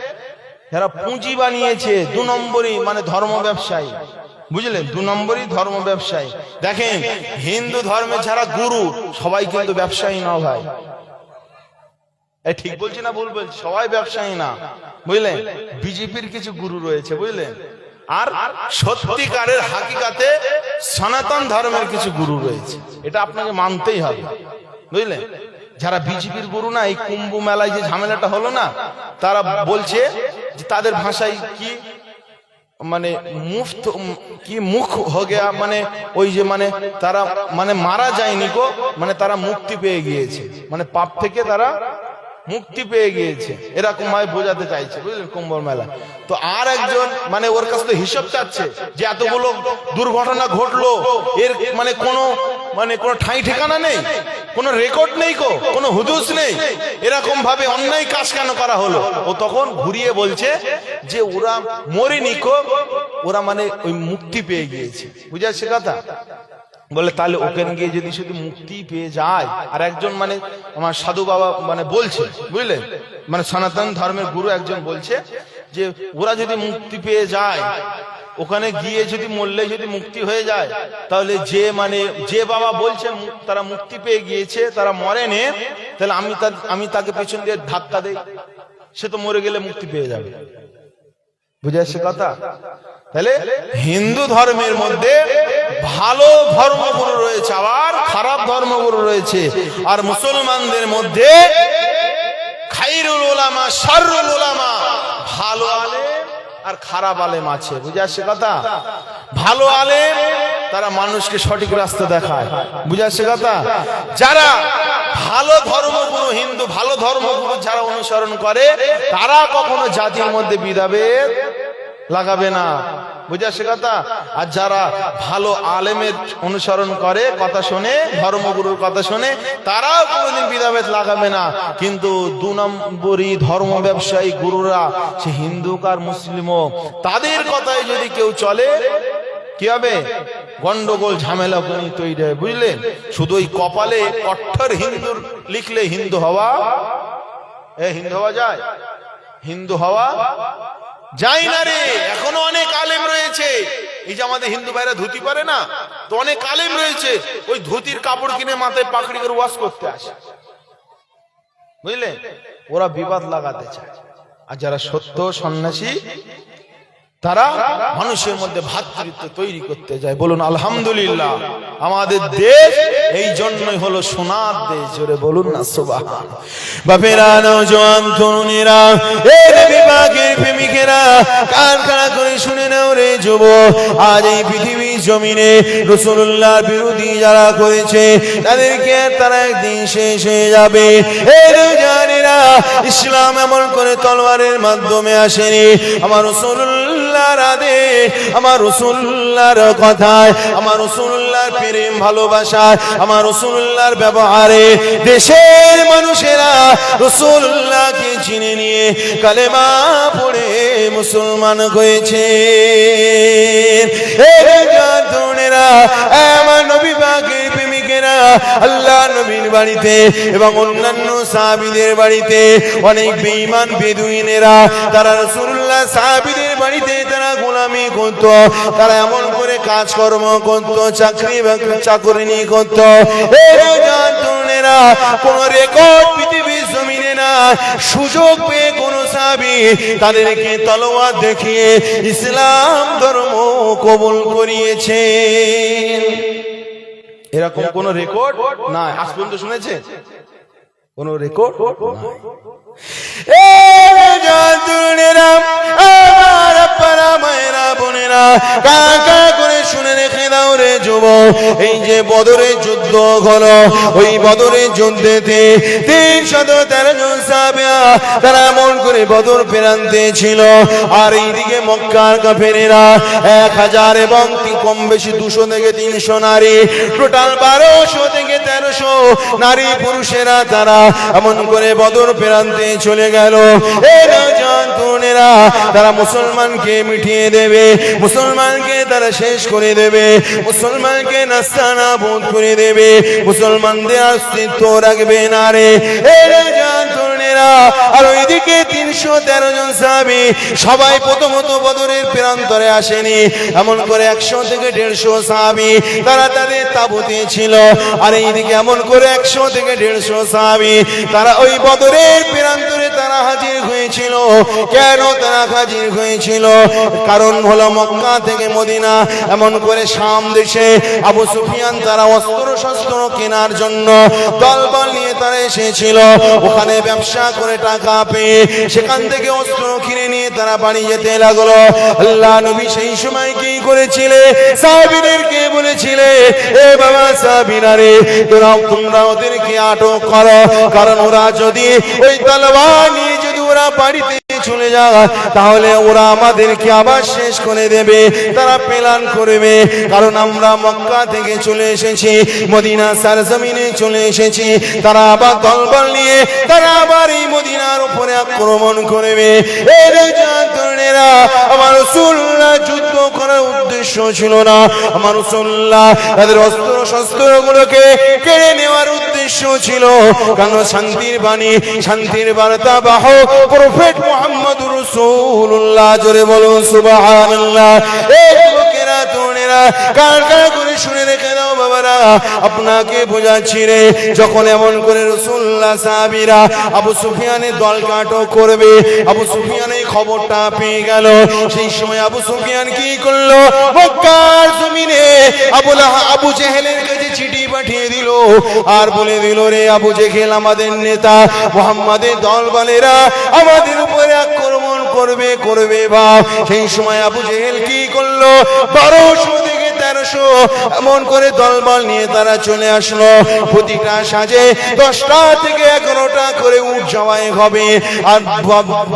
Speaker 1: যারা পুঁজি বানিয়েছে, 2 নম্বরই মানে ধর্ম ব্যবসায়ী, বুঝলেন, 2 নম্বরই ধর্ম ব্যবসায়ী। দেখেন, হিন্দু ধর্মে যারা গুরু সবাই কিন্তু ব্যবসায়ী না ভাই। ঠিক বলছি না ভুল বলছি? সবাই ব্যবসায়ী না, বুঝলেন। বিজেপির কিছু গুরু রয়েছে, বুঝলেন, আর সত্যিকারের হাকিকাতে সনাতন ধর্মের কিছু গুরু রয়েছে। এটা আপনাকে মানতেই হবে, বুঝলেন। যারা বিজেপির গুরু না, এই কুম্ভ মেলায় যে ঝামেলাটা হলো না, তারা বলছে যে তাদের ভাষায় কি মানে মুফত কি মুখ হয়ে গিয়া, মানে ওই যে মানে তারা মানে মারা যায়নি গো, মানে তারা মুক্তি পেয়ে গিয়েছে, মানে পাপ থেকে তারা মুক্তি পেয়ে গিয়েছে, এরকম ভাবে বোঝাতে চাইছে, বুঝলেন, কুম্ভ মেলা। তো আর একজন মানে ওর কাছে তো হিসাব চাচ্ছে যে এতগুলো দুর্ঘটনা ঘটলো, এর মানে কোনো ঠাঁই ঠিকানা নেই, কোনো রেকর্ড নেই, কোনো হুদুস নেই, এরকম ভাবে অন্যায় কাজ কেন করা হলো? ও তখন ঘুরিয়ে বলছে যে ওরা মরেনি, ওরা মানে ওই মুক্তি পেয়ে গিয়েছে, বুঝাচ্ছে কথা। বলে তাহলে ওখানে গিয়ে যদি শুধু মুক্তি পেয়ে যায়, আর একজন মানে আমার সাধু বাবা মানে বলছে, বুঝলেন, মানে সনাতন ধর্মের গুরু একজন বলছে যে ওরা যদি মুক্তি পেয়ে যায়, ওখানে গিয়ে যদি মরলে যদি মুক্তি হয়ে যায়, তাহলে যে বাবা বলছে তারা মুক্তি পেয়ে গিয়েছে, তারা মরেনি, তাহলে আমি তাকে পেছন দিয়ে ধাক্কা দেই, সে তো মরে গেলে মুক্তি পেয়ে যাবে, বুঝে আসছে কথা। তাহলে হিন্দু ধর্মের মধ্যে ভালো ধর্মগুরু রয়েছে, আবার খারাপ ধর্মগুরু রয়েছে, আর মুসলমানদের মধ্যে খায়রুল উলামা শাররুল উলামা, ভালো আলেম আর খারাপ আলেম আছে, বুঝে আসছে কথা। ভালো আলেম তারা মানুষকে সঠিক রাস্তা দেখায়, বুঝে আসছে কথা। যারা ভালো ধর্মগুরু, হিন্দু ভালো ধর্মগুরু যারা অনুসরণ করে, তারা কখনো জাতির মধ্যে বিধাভেদ লাগাবে না, বুঝে আসছে কথা। আর যারা ভালো আলেমের অনুসরণ করে, কথা শুনে, ধর্মগুরুর কথা শুনে, তারাও কোনোদিন বিধাভেদ লাগাবে না। কিন্তু 2 নম্বরই ধর্ম ব্যবসায়ী গুরুরা, সে হিন্দু আর মুসলিমও, তাদের কথায় যদি কেউ চলে, কি হবে? গন্ডগোল ঝামেলা তৈরি হয়, বুঝলেন। শুধু ওই কপালে কট্টর হিন্দুর লিখলে হিন্দু হওয়া যায়? হিন্দু হওয়া যায় না রে। এখনো অনেক আলেম রয়েছে, এই যে আমাদের হিন্দু ভাইরা ধুতি পরে না, তো অনেক আলেম রয়েছে ওই ধুতির কাপড় কিনে মাথায় পাকড়ি করে ওয়াশ করতে আসে, বুঝলে? ওরা বিবাদ লাগাতে চায়। আর যারা সত্য সন্ন্যাসী তারা মানুষের মধ্যে ভ্রাতৃত্ব তৈরি করতে যায়। বলুন আলহামদুলিল্লাহ। আমাদের দেশ এই জন্যই হলো সোনার দেশ, জোরে বলুন না সুবহান। বাপেরা, নওজোয়ান তরুণেরা, এই নবী পাকের প্রেমিকেরা, কান খাড়া করে শুনে নাও রে যুবক, আজ এই পৃথিবীর জমিনে রাসূলুল্লাহর বিরোধী যারা করেছে তাদেরকে তারা একদিন শেষ হয়ে যাবে। এই নওজোয়ানেরা, ইসলাম এমন করে তলোয়ারের মাধ্যমে আসেনি। আমার রাসূলুল্লাহ আমার রাসূলুল্লাহর কথায়, আমার রাসূলুল্লাহর প্রেম ভালোবাসায়, আমার রাসূলুল্লাহর ব্যবহারে দেশের মানুষেরা রাসূলুল্লাহকে চিনে নিয়ে কালেমা পড়ে মুসলমান হয়েছে। আমার নবী পাকের প্রেমিকেরা, আল্লাহ নবীর বাড়িতে এবং অন্যান্য সাহাবীদের বাড়িতে অনেক বেঈমান বেদুইনেরা তারা রাসূলুল্লাহ সাহাবীদের বাড়িতে তারা গোলামি করত, তারা এমন করে কাজকর্ম করত, চাকরি করত। কোন রেকর্ড পৃথিবীর জমিনে না, সুযোগ পেয়ে কোন সাহাবী তাদেরকে তলোয়ার দেখিয়ে ইসলাম ধর্ম কবুল করিয়েছে, এরকম কোন রেকর্ড নাই। আজ পর্যন্ত শুনেছে কোন রেকর্ড নাই। আমার আব্বারা, মায়েরা, বোনেরা, কাকা করে শুনে রেখে দাও রে যুবক, এই যে বদরের যুদ্ধ হলো, ওই বদরের যুদ্ধেতে 313 জন সাহাবী তারা এমন করে বদর প্রান্তে ছিল। আর এইদিকে মক্কার কাফেরেরা 1000 এবং কম বেশি 200 থেকে 300 নারী, টোটাল 1200 থেকে 1300 নারী পুরুষেরা তারা এমন করে বদর প্রান্তে চলে গেল। তারা মুসলমানকে মিটিয়ে দেবে, মুসলমানকে তারা শেষ করে দেবে, মুসলমানকে নাস্তানাবুদ করে দেবে, মুসলমানদের অস্তিত্ব রাখবে না রে। আর ওইদিকে 313 জন সাহাবী সবাই প্রথমত বদরের প্রান্তরে আসেনি, এমন করে 100 থেকে 150 সাহাবী তারা তাদের তাঁবুতে ছিল। আর এইদিকে এমন করে 100 থেকে 150 সাহাবী তারা ওই বদরের প্রান্তরে তারা হাজির হয়েছিল। কেন তারা হাজির হয়েছিল? কারণ হলো মক্কা থেকে মদিনা এমন করে শাম দেশে আবু সুফিয়ান তারা অস্ত্র শস্ত্র কেনার জন্য দলবল নিয়ে তারা এসেছিল। ওখানে ব্যবসা করে টাকা পেয়ে সেখান থেকে অস্ত্র কিনে নিয়ে তারা বাড়ি যেতে লাগলো। আল্লাহ নবী সেই সময় কি করেছিলে? সাহাবীদেরকে বলেছিলে, এ বাবা সাহাবীরা রে, তোমরা ওদেরকে আটক করো, কারণ ওরা যদি ওই তলোয়ার নিয়ে যদি ওরা বাড়িতে চলে যায় তাহলে ওরা আমাদেরকে আবার শেষ করে দেবে, তারা প্ল্যান করবে। কারণ আমরা মক্কা থেকে চলে এসেছি, মদিনা সরজমিনে চলে এসেছি, তারা আবার দলবল নিয়ে তারা আবার এই মদিনার উপরে আক্রমণ করবে। এই জাতনেরা, আমার রাসূলুল্লাহ যুদ্ধ করার উদ্দেশ্য ছিল না, আমার রাসূলুল্লাহ তাদের অস্ত্র শস্ত্রগুলোকে কেড়ে নেওয়ার উদ্দেশ্য ছিল। কারণ শান্তির বাণী, শান্তির বার্তা বাহক প্রফেট মুহাম্মদুর রাসূলুল্লাহ, জোরে বলুন সুবহানাল্লাহ। এই লোকেরা তরুণেরা কান খাড়া করে শুনে রেখে দাও বাবারা, আপনাকে বোঝাচ্ছি রে, যখন এমন করে রাসূলুল্লাহ সাহাবীরা আবু সুফিয়ানের দলকে আটক করবে, আবু সুফিয়ান এই খবরটা পেয়ে গেল। সেই সময় আবু সুফিয়ান কি করলো? মক্কার জমিনে আবু জেহেলের কাছে চিঠি পাঠিয়ে দিল আর বলে দিল, রে আবু জেহেল, আমাদের নেতা মুহাম্মাদের দলবলেরা আমাদের উপরে আক্রমণ করবে বাপ। সেই সময় আবু জেহেল কি করলো? 1200 থেকে 1300 এমন করে দলবল নিয়ে তারা চলে আসলো। প্রতিটা সাজে 10টা থেকে 11টা করে উট জবাই হবে, আর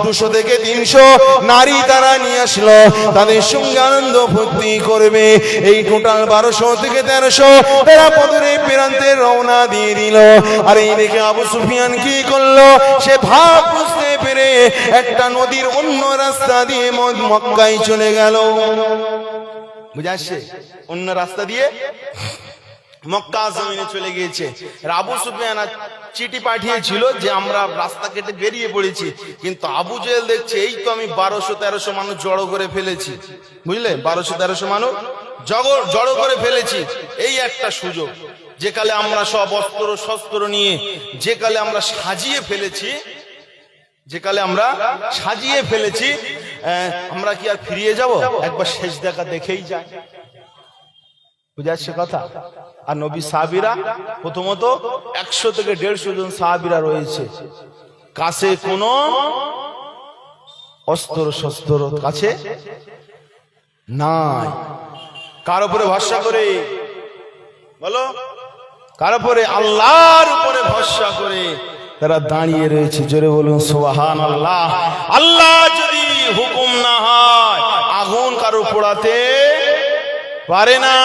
Speaker 1: 200 থেকে 300 নারী তারা নিয়ে আসলো, তাদের সঙ্গে আনন্দ ফুর্তি করবে। এই টোটাল 1200 থেকে 1300 তারা বদরের প্রান্তে রওনা দিয়ে দিল। আর এই দেখে আবু সুফিয়ান কি করলো? সে ভাব বুঝতে পেরে একটা নদীর অন্য রাস্তা দিয়ে মক্কায় চলে গেল। বুঝাচ্ছে? অন্য রাস্তা দিয়ে মক্কা জমিনে চলে গিয়েছে। আবু সুফিয়ান চিঠি পাঠিয়েছিল যে আমরা রাস্তা কেটে বেরিয়ে পড়েছি, কিন্তু আবু জেহেল দেখছে এই তো আমি 1200-1300 মানুষ জড়ো করে ফেলেছি, বুঝলে, 1200-1300 মানুষ জড়ো করে ফেলেছি। এই একটা সুযোগ, যে কালে আমরা সব অস্ত্র শস্ত্র নিয়ে যে কালে আমরা সাজিয়ে ফেলেছি, আমরা কি আর ফিরিয়ে যাব? একবার শেষ দেখা দেখেই যায়, বুঝাচ্ছে কথা। আর নবী সাহাবীরা প্রথমত 100 থেকে 150 জন সাহাবীরা রয়েছে, কাছে কোনো অস্ত্র শস্ত্র কাছে নাই। কার উপরে ভরসা করে বলো? কার উপরে? আল্লাহর উপরে ভরসা করে তারা দাঁড়িয়ে রয়েছে। জোরে বলুন সুবহানাল্লাহ। আল্লাহ যদি হুকুম না হয় আগুন কারো পোড়াতে পারে না,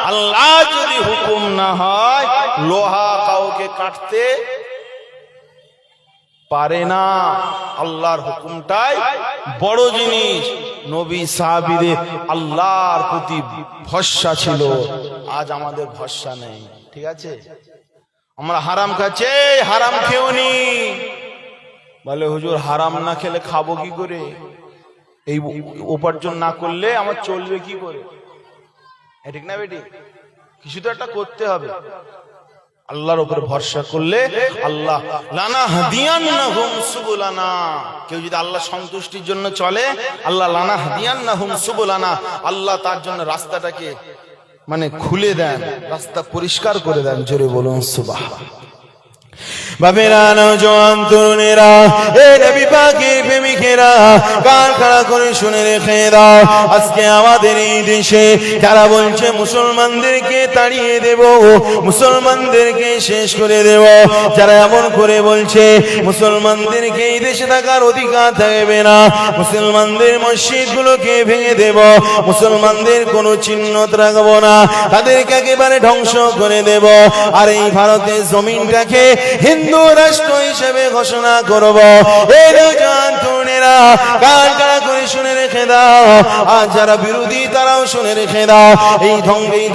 Speaker 1: আল্লাহ যদি হুকুম না হয় লোহা কাউকে কাটতে পারে না। আল্লাহর হুকুমটাই বড় জিনিস। নবী সাহাবীদের আল্লাহর প্রতি ভরসা ছিল, আজ আমাদের ভরসা নেই। ঠিক আছে, আমরা হারাম খাচ্ছি, হারাম খেওনি। বলে হুজুর হারাম না খেলে খাবো কি করে? এই উপার্জন না করলে আমার চলবে কি করে? ঠিক না বেটি? কিছু তো একটা করতে হবে। আল্লাহর উপর ভরসা করলে আল্লাহ লানা হাদিয়ান্নাহুম সুবুলানা, কেউ যদি আল্লাহ সন্তুষ্টির জন্য চলে, আল্লাহ লানা হাদিয়ান্নাহুম সুবুলানা, আল্লাহ তার জন্য রাস্তাটাকে মানে খুলে দেন, রাস্তা পরিষ্কার করে দেন। জোরে বলুন সুবহানাল্লাহ। বাবেরা, নওজোয়ান তরুণেরা, এ নবী পাকের প্রেমিকেরা, কান খাড়া করে শুনে রেখে দাও। আজকে আমাদের এই দেশে যারা বলছে মুসলমানদেরকে তাড়িয়ে দেব, মুসলমানদেরকে শেষ করে দেব, যারা এমন করে বলছে মুসলমানদেরকে এই দেশে থাকার অধিকার থাকবে না, মুসলমানদের মসজিদগুলোকে ভেঙে দেব, মুসলমানদের কোনো চিহ্ন রাখবো না, তাদেরকে একেবারে ধ্বংস করে দেব, আর এই ভারতের জমিনটাকে হিন্দু রাষ্ট্র হিসেবে ঘোষণা করব। এই নওজোয়ান তরুণেরা কান খাড়া করে শুনে রেখে দাও, আর যারা বিরোধী তারাও শুনে রেখে দাও। এই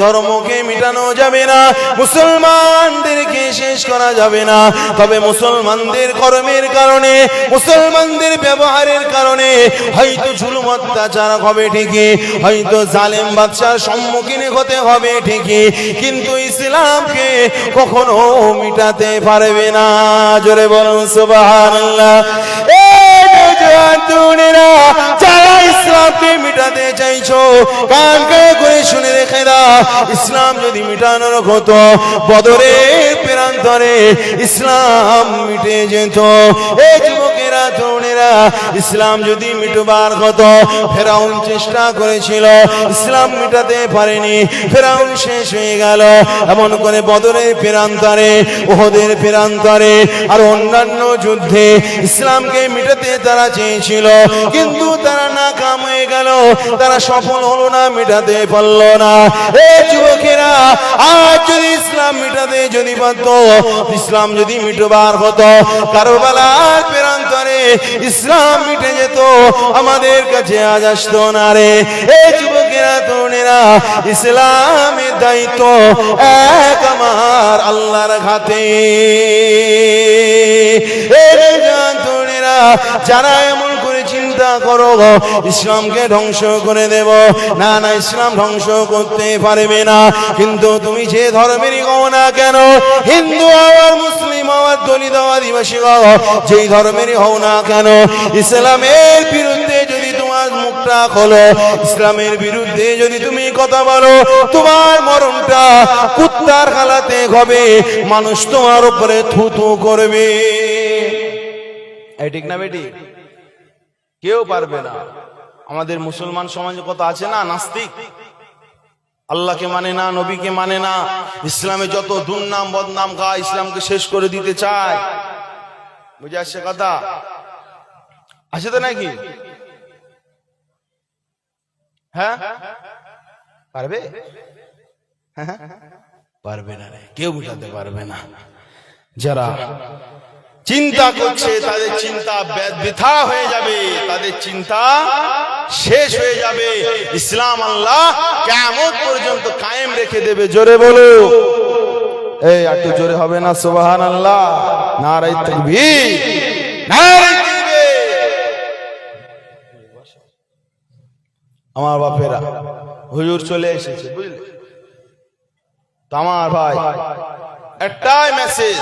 Speaker 1: ধর্মকে মিটানো যাবে না, মুসলমানদেরকে শেষ করা যাবে না, তবে মুসলমানদের কর্মের কারণে, মুসলমানদের ব্যবহারের কারণে হয়তো জুলুম অত্যাচার হবে ঠিকই, হয়তো জালেম বাদশার সম্মুখীন হতে হবে ঠিকই, কিন্তু ইসলামকে কখনো মিটাতে পারবে না। জোরে বলুন সুবহানাল্লাহ। যারা ইসলামকে মিটাতে চাইছো কান খাড়া করে শুনে রেখে দাও, ইসলাম যদি মিটানোর হতো বদরের প্রান্তরে ইসলাম মিটে যেত। এই যুবকেরা তরুণেরা, ইসলাম যদি মিটবার হতো, ফেরাউন চেষ্টা করেছিল, ইসলাম মিটাতে পারেনি, ফেরাউন শেষ হয়ে গেল। এমন করে বদরের প্রান্তরে, উহুদের প্রান্তরে আর অন্যান্য যুদ্ধে ইসলামকে মিটাতে তারা চেয়েছিল, কিন্তু তারা নাকাম হয়ে গেল, তারা সফল হলো না, মিটাতে পারলো না। এই যুবকেরা, আজ যদি ইসলাম মিটাতে যদি পারত, ইসলাম যদি মিটবার হতো, কারবালার প্রান্তরে ইসলাম মিটে যেত, আমাদের কাছে আজ আসতো না রে। এই যুবকেরা তরুণেরা, ইসলামের দায়িত্ব এক আমার আল্লাহর হাতে। তরুণেরা, যারা এমন করে চিন্তা করো ইসলামকে ধ্বংস করে দেব, না না, ইসলাম ধ্বংস করতে পারবে না। কিন্তু তুমি যে ধর্মেরই হও না কেন, হিন্দু হওয়ার, মুসলিম হওয়ার, দলিত হওয়ার, আদিবাসী হও, যেই ধর্মেরই হও না কেন, ইসলামের বিরুদ্ধে যদি তোমার মুখটা খোলো, ইসলামের বিরুদ্ধে যদি তুমি কথা বলো, তোমার মরণটা কুত্তার হালাতে হবে, মানুষ তোমার উপরে থুথু করবে। এই ঠিক না বেটি? কেউ পারবে না। আমাদের মুসলমান সমাজে কত আছে না নাস্তিক, আল্লাহকে মানে না, নবীকে মানে না, ইসলামে যত দুর্নাম বদনাম গায়, ইসলামকে শেষ করে দিতে চায়। বুঝে আসছে কথা? আছে তো নাকি? হ্যাঁ, পারবে? পারবে না রে, কেউ বুঝাতে পারবে না। যারা চিন্তা করছে তাদের চিন্তা বৃথা হয়ে যাবে, তাদের চিন্তা শেষ হয়ে যাবে। ইসলাম আল্লাহ কিয়ামত পর্যন্ত কায়েম রেখে দেবে। জোরে বলো। এই একটু জোরে হবে না সুবহানাল্লাহ? নারায়ে তাকবীর, নারায়ে তাকবীর। আমার বাপেরা, হুজুর চলে এসেছে, বুঝলে? তো আমার ভাই, একটাই মেসেজ,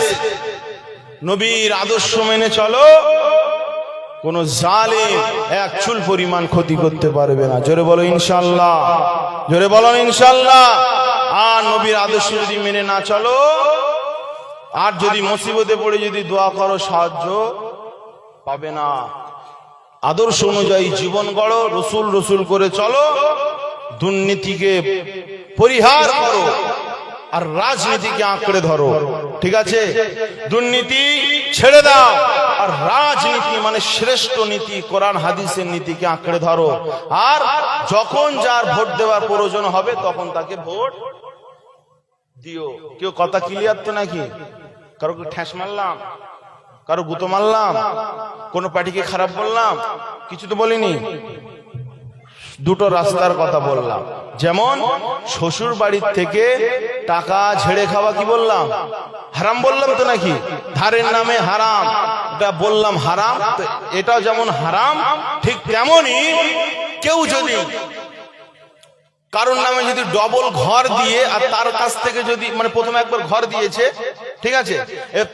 Speaker 1: নবীর আদর্শ মেনে চলো, কোন জালিম এক চুল পরিমাণ ক্ষতি করতে পারবে না। জোরে বলো ইনশাআল্লাহ, জোরে বলো ইনশাআল্লাহ। আর নবীর আদর্শ যদি মেনে না চলো, আর যদি মুসিবতে পড়ে যদি দোয়া করো, সাহায্য পাবে না। আদর্শ অনুযায়ী জীবন গড়ো, রসুল রসুল করে চলো, দুর্নীতিকে পরিহার করো, আর রাজনীতিকে আঁকড়ে ধরো। ঠিক আছে? দুর্নীতি ছেড়ে দাও, আর রাজনীতি মানে শ্রেষ্ঠ নীতি, কোরআন হাদিসের নীতিকে আঁকড়ে ধরো। আর যখন যার ভোট দেওয়ার প্রয়োজন হবে তখন তাকে ভোট দিও। কেউ কথা ক্লিয়ার তো নাকি? কারো ঠ্যাস মারলাম, কারো গুতো মারলাম, কোন পার্টিকে খারাপ বললাম? কিছু তো বলিনি। দুটো রাস্তার কথা বললাম। যেমন শ্বশুর বাড়ির থেকে টাকা ঝেড়ে খাওয়া, কি বললাম? হারাম বললাম তো নাকি? ধারের নামে হারাম, এটা বললাম হারাম। তো এটাও যেমন হারাম, ঠিক তেমনই কেউ যদি কারোর নামে যদি ডবল ঘর দিয়ে, আর তার কাছ থেকে যদি, মানে প্রথমে একবার ঘর দিয়েছে, ঠিক আছে,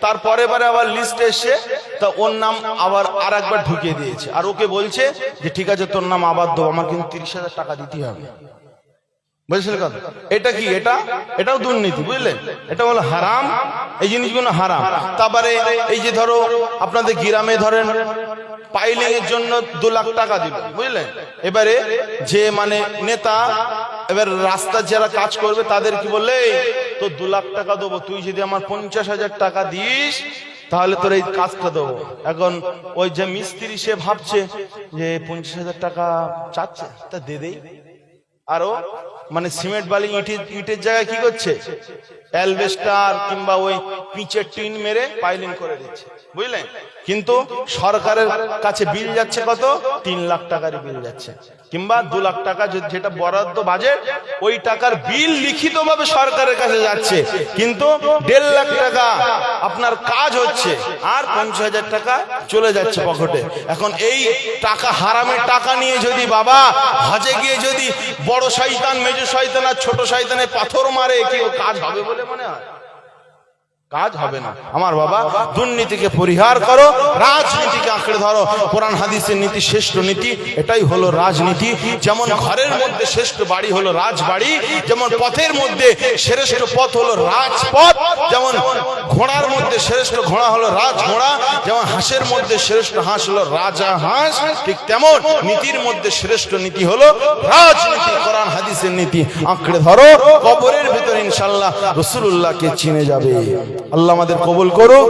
Speaker 1: তারপরে আবার লিস্ট এসে তা ওর নাম আবার আর একবার ঢুকিয়ে দিয়েছে, আর ওকে বলছে যে ঠিক আছে তোর নাম আবার দেবো, আমার কিন্তু 30,000 টাকা দিতে হবে। বুঝলেন কথা? এটা কি? এটাও দুর্নীতি, বুঝলেন? এটা হলো হারাম, এই জিনিসগুলো হারাম। তারপরে এই যে ধরো আপনাদের গ্রামে ধরেন পাইলিং এর জন্য 2 লাখ টাকা দিল, বুঝলেন? এবারে যে মানে নেতা, এবার রাস্তা যারা কাজ করবে তাদের কি বললে, তো 2 লাখ টাকা দেবো, তুই যদি আমার 50,000 টাকা দিস তাহলে তোর এই কাজটা দেবো। এখন ওই যে মিস্ত্রি সে ভাবছে যে 50,000 টাকা চাচ্ছে, তা দে দেই। আরো মানে সিমেন্ট বালি ইটের জায়গায় কি করছে, অ্যালবেস্টার কিংবা ওই পিচের টিন মেরে পাইলিং করে দিচ্ছে, বুঝলেন? কিন্তু সরকারের কাছে বিল যাচ্ছে কত? 3 লাখ টাকার বিল যাচ্ছে, কিংবা 2 লাখ টাকা যেটা বরাদ্দ বাজেট, ওই টাকার বিল লিখিত ভাবে সরকারের কাছে যাচ্ছে, কিন্তু 1.5 লাখ টাকা আপনার কাজ হচ্ছে, আর 50,000 টাকা চলে যাচ্ছে পকেটে। এখন এই টাকা, হারামের টাকা নিয়ে যদি বাবা হজে গিয়ে যদি বড় শয়তান, মেজো শয়তান আর ছোট শয়তানে পাথর মারে, কি কাজ হবে বলে মনে হয়? কাজ হবে না। আমার বাবা, দুর্নীতিকে পরিহার করো, রাজনীতিকে আঁকড়ে ধরো। কোরআন হাদিসের নীতি শ্রেষ্ঠ নীতি, এটাই হলো রাজনীতি। যেমন ঘরের মধ্যে শ্রেষ্ঠ বাড়ি হলো রাজবাড়ি, যেমন পথের মধ্যে শ্রেষ্ঠ পথ হলো রাজপথ, যেমন ঘোড়ার মধ্যে শ্রেষ্ঠ ঘোড়া হলো রাজঘোড়া, যেমন হাঁসের মধ্যে শ্রেষ্ঠ হাঁস হলো রাজা হাঁস, ঠিক তেমন নীতির মধ্যে শ্রেষ্ঠ নীতি হলো রাজনীতি। কোরআন হাদিসের নীতি আঁকড়ে ধরো, কবরের ভিতরে ইনশাআল্লাহ রাসূলুল্লাহকে চিনে যাবে। আল্লাহ আমাদের কবুল করুক।